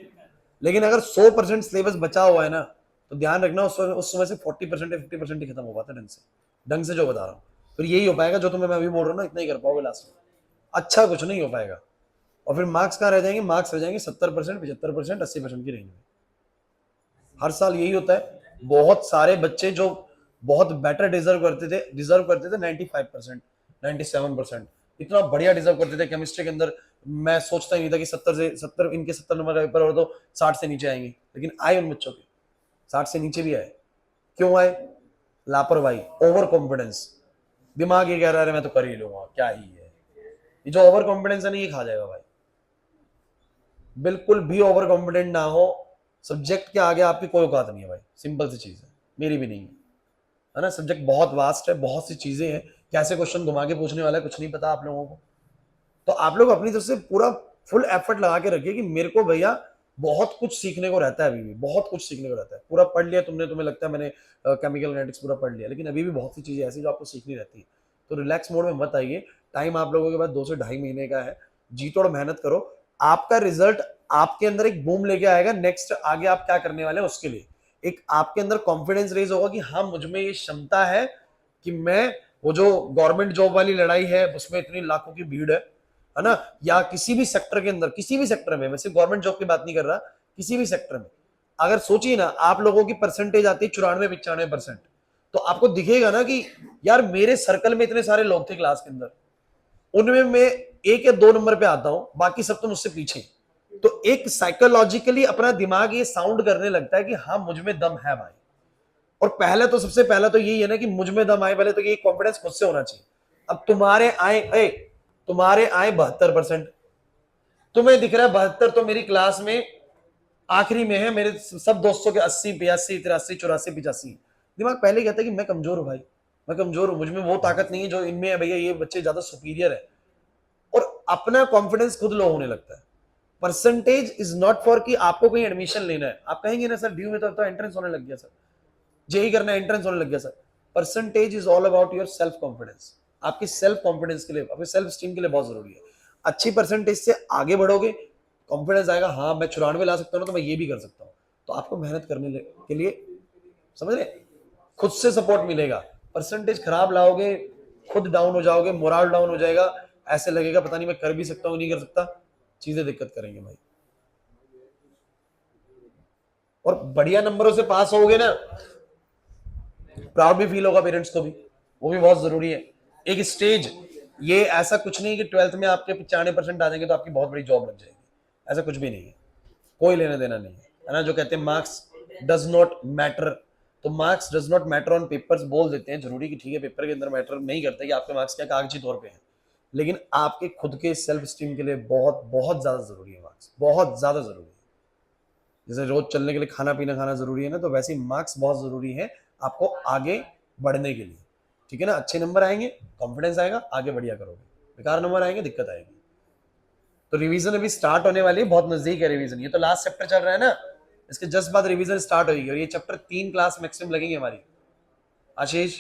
लेकिन अगर 100% सिलेबस बचा हुआ है ना, तो ध्यान रखना उस समय से 40% या 50% ही खत्म हो पाता है ढंग से जो बता रहा हूँ। फिर यही हो पाएगा जो तुम्हें मैं अभी बोल रहा हूँ ना, इतना ही कर पाओगे लास्ट में, अच्छा कुछ नहीं हो पाएगा। और फिर मार्क्स कहाँ रह जाएंगे? मार्क्स रह जाएंगे 70%, 75%, 80% की रेंज में। हर साल यही होता है। बहुत सारे बच्चे जो बहुत बेटर डिजर्व करते थे 95%, 97%, इतना बढ़िया डिजर्व करते थे केमिस्ट्री के अंदर। मैं सोचता ही नहीं था कि 70 इनके 70 नंबर का पेपर और तो 60 से नीचे आएंगे, लेकिन आए उन बच्चों के 60 से नीचे भी आए। क्यों आए? लापरवाही, ओवर कॉन्फिडेंस, दिमाग ये कह रहा है मैं तो कर ही लूंगा, क्या ही है। ये जो ओवर कॉन्फिडेंस है ना, ये खा जाएगा भाई। बिल्कुल भी ओवर कॉन्फिडेंट ना हो, सब्जेक्ट के आगे आपकी कोई औकात नहीं है भाई, सिंपल सी चीज है, मेरी भी नहीं है ना। सब्जेक्ट बहुत वास्ट है, बहुत सी चीजें हैं, कैसे क्वेश्चन घुमा के पूछने वाला है कुछ नहीं पता आप लोगों को। तो आप लोग अपनी तरफ से पूरा फुल एफर्ट लगा के रखिए कि मेरे को भैया बहुत कुछ सीखने को रहता है, अभी भी बहुत कुछ सीखने को रहता है। पूरा पढ़ लिया तुमने, तुम्हें लगता है मैंने केमिकल काइनेटिक्स पूरा पढ़ लिया, लेकिन अभी भी बहुत सी चीजें ऐसी जो आपको सीखनी रहती है। तो रिलैक्स मोड में मत आइए, टाइम आप लोगों के पास 2 से ढाई महीने का है, जी तोड़ मेहनत करो। आपका रिजल्ट आपके अंदर एक बूम लेके आएगा, नेक्स्ट आगे आप क्या करने वाले हैं उसके लिए एक आपके अंदर कॉन्फिडेंस रेज होगा कि हाँ मुझ में ये क्षमता है कि मैं वो जो गवर्नमेंट जॉब वाली लड़ाई है उसमें इतनी लाखों की भीड़ है ना, या किसी भी सेक्टर के अंदर, किसी भी सेक्टर में, वैसे गवर्नमेंट जॉब की बात नहीं कर रहा, किसी भी सेक्टर में अगर सोचिए ना, आप लोगों की परसेंटेज आती है 94-95%, तो आपको दिखेगा ना कि यार मेरे सर्कल में इतने सारे लोग थे क्लास के अंदर, उनमें मैं 1 या 2 नंबर पे आता हूं, बाकी सब तो मुझसे पीछे। तो एक साइकोलॉजिकली अपना दिमाग ये साउंड करने लगता है कि हाँ मुझ में दम है भाई। और पहले तो सबसे पहला तो यही है ना कि मुझ में दम आए, पहले तो ये कॉन्फिडेंस खुद से होना चाहिए। अब तुम्हारे आए 72%, तुम्हें दिख रहा है 72, तो मेरी क्लास में आखिरी में है, मेरे सब दोस्तों के 80, 82, 83, 84, 85। दिमाग पहले कहता है कि मैं कमजोर हूं भाई, मैं कमजोर हूं, मुझ में वो ताकत नहीं है जो इनमें है, भैया ये बच्चे ज्यादा सुपीरियर है। और अपना कॉन्फिडेंस खुद लो होने लगता है। परसेंटेज इज नॉट फॉर कि आपको कहीं एडमिशन लेना है, आप कहेंगे ना सर ड्यू में तो एंट्रेंस होने लग गया सर, जेई करना है एंट्रेंस होने लग गया sir. Percentage is all about your self confidence, आपकी सेल्फ कॉन्फिडेंस के लिए, आपके सेल्फ स्टीम के लिए बहुत जरूरी है। अच्छी परसेंटेज से आगे बढ़ोगे, कॉन्फिडेंस आएगा, हाँ मैं 94 ला सकता हूँ तो मैं ये भी कर सकता हूँ। तो आपको मेहनत करने के लिए, समझ रहे, खुद से सपोर्ट मिलेगा। परसेंटेज खराब लाओगे, खुद डाउन हो जाओगे, मोरल डाउन हो जाएगा, ऐसे लगेगा पता नहीं मैं कर भी सकता हूँ नहीं कर सकता, चीजें दिक्कत करेंगे भाई। और बढ़िया नंबरों से पास होगे ना, प्राउड भी फील होगा पेरेंट्स को भी, वो भी बहुत जरूरी है। एक स्टेज, ये ऐसा कुछ नहीं कि 12th में आपके 95% आ जाएंगे तो आपकी बहुत बड़ी जॉब लग जाएगी, ऐसा कुछ भी नहीं है, कोई लेना देना नहीं है ना। जो कहते हैं मार्क्स डज नॉट मैटर, तो marks does not matter on papers बोल देते हैं, जरूरी कि ठीक है पेपर के अंदर मैटर नहीं करता कि आपके मार्क्स क्या कागजी तौर पे हैं, लेकिन आपके खुद के सेल्फ स्टीम के लिए बहुत बहुत ज्यादा जरूरी है मार्क्स, बहुत ज्यादा जरूरी है। जैसे रोज चलने के लिए खाना पीना खाना जरूरी है ना, तो वैसे ही मार्क्स बहुत जरूरी है आपको आगे बढ़ने के लिए, ठीक है ना। अच्छे नंबर आएंगे, कॉन्फिडेंस आएगा, आगे बढ़िया करोगे, बेकार नंबर आएंगे दिक्कत आएगी। तो रिवीजन अभी स्टार्ट होने वाली है, बहुत नजदीक है रिवीजन, ये तो लास्ट चैप्टर चल रहा है ना, इसके जस्ट बाद रिवीजन स्टार्ट होगी, और ये चैप्टर 3 क्लास मैक्सिमम लगेंगे हमारी आशीष।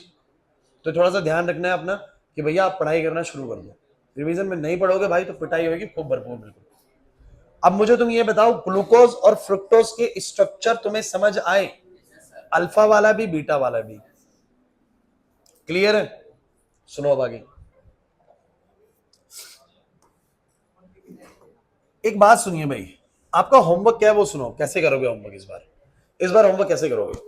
तो थोड़ा सा ध्यान रखना है अपना कि भैया आप पढ़ाई करना शुरू कर दो, रिवीजन में नहीं पढ़ोगे भाई तो पिटाई होगी खूब भरपूर, बिल्कुल। अब मुझे तुम ये बताओ, ग्लूकोज और फ्रुक्टोज के स्ट्रक्चर तुम्हें समझ आए? अल्फा वाला भी बीटा वाला भी क्लियर है? सुनो अब आगे एक बात सुनिए भाई, आपका होमवर्क क्या है वो सुनो, कैसे करोगे होमवर्क इस बार होमवर्क कैसे करोगे?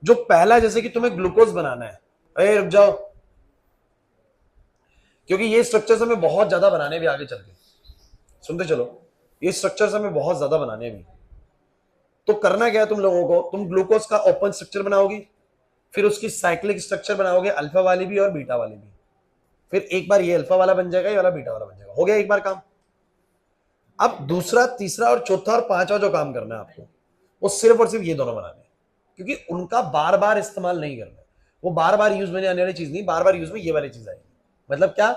जो पहला, जैसे कि तुम्हें ग्लूकोज बनाना है, अरे रुक जाओ, क्योंकि ये स्ट्रक्चर्स हमें बहुत ज्यादा बनाने भी आगे चल के, सुनते चलो, ये स्ट्रक्चर्स हमें बहुत ज्यादा बनाने भी। तो करना क्या है तुम लोगों को, तुम ग्लूकोज का ओपन स्ट्रक्चर बनाओगे, फिर उसकी साइक्लिक स्ट्रक्चर बनाओगे, अल्फा वाली भी और बीटा वाली भी, फिर एक बार ये अल्फा वाला बन जाएगा, ये वाला बीटा वाला बन जाएगा, हो गया एक बार काम। अब दूसरा, तीसरा और चौथा और पांचवा जो काम करना है आपको, वो सिर्फ और सिर्फ ये दोनों बनाने हैं। क्योंकि उनका बार बार इस्तेमाल नहीं करना, वो बार बार यूज में आने वाली चीज नहीं, बार बार यूज में ये वाली चीज आएगी। मतलब क्या,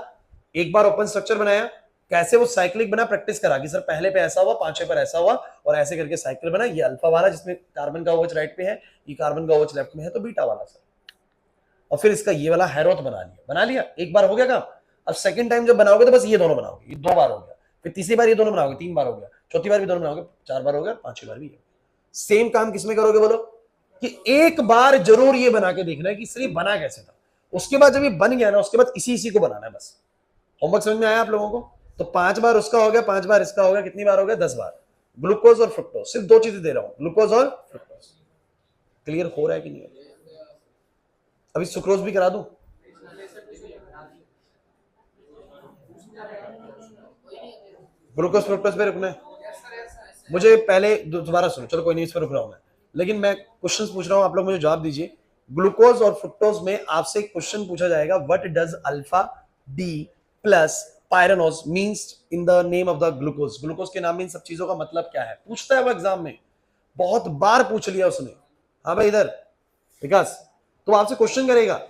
एक बार ओपन स्ट्रक्चर बनाया, कैसे वो साइक्लिक बना, प्रैक्टिस करा कि सर पहले पे ऐसा हुआ, पांचवें पर ऐसा हुआ, और ऐसे करके साइकिल बना, ये अल्फा वाला जिसमें कार्बन का ओच राइट पे है, ये कार्बन का ओच लेफ्ट में है, तो बीटा वाला सर। और फिर इसका ये वाला हैरोथ बना लिया, एक बार हो गया काम। अब सेकंड टाइम जब बनाओगे तो बस ये दोनों बनाओगे, ये 2 बार हो गया, फिर तीसरी बार ये दोनों बनाओगे, 3 बार हो गया, चौथी बार भी दोनों बनाओगे, 4 बार हो गया, 5वीं बार भी ये। सेम काम किसमें करोगे बोलो, कि एक बार जरूर ये बना के देखना है कि सिर्फ बना कैसे था, उसके बाद जब ये बन गया ना, उसके बाद इसी को बनाना है बस। होमवर्क समझ में आया आप लोगों को? तो 5 बार उसका हो गया, 5 बार इसका हो गया, कितनी बार हो गया, 10 बार। ग्लूकोज और फ्रुक्टोज, सिर्फ 2 चीजें दे रहा हूं, ग्लूकोज और फ्रुक्टोज। क्लियर हो रहा है कि नहीं? अभी सुक्रोज भी करा दूं? ग्लूकोज फ्रुक्टोज पे रुकना है मुझे, पहले दोबारा सुनो, चलो कोई नहीं, इस पर रुक रहा हूं मैं, लेकिन मैं क्वेश्चंस पूछ रहा हूं, आप लोग मुझे जवाब दीजिए। ग्लूकोज और फ्रुक्टोज में आपसे क्वेश्चन पूछा जाएगा, what does alpha D plus pyranose means in the name of the glucose. Glucose के नाम में इन सब चीजों का मतलब क्या है, पूछता है वो एग्जाम में, बहुत बार पूछ लिया उसने। हाँ भाई इधर विकास, तो आपसे क्वेश्चन करेगा,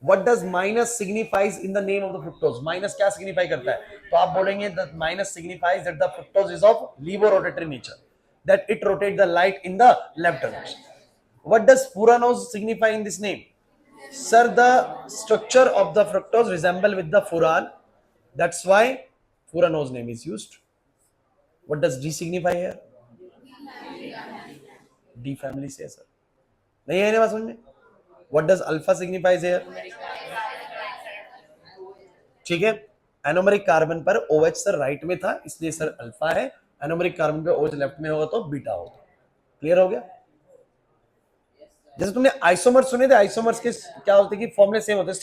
what does minus signifies in the name of the fructose, minus क्या सिग्निफाई करता है, तो आप बोलेंगे that minus signifies that the fructose is of levorotatory nature, that it rotates the light in the left direction. What does furanose signify in this name? Sir, the structure of the fructose resemble with the furan, that's why furanose name is used. What does D signify here? D family से सर, नहीं है ना बात समझ में? What does alpha signifies here? ठीक है, एनोमेरिक कार्बन पर OH सर राइट में था, इसलिए सर अल्फा है, एनोमेरिक कार्बन पे OH लेफ्ट में होगा तो बीटा होगा। क्लियर हो गया? जैसे तुमने आइसोमर्स सुने थे, आइसोमर्स के क्या होते हैं कि फॉर्मूले सेम होते हैं,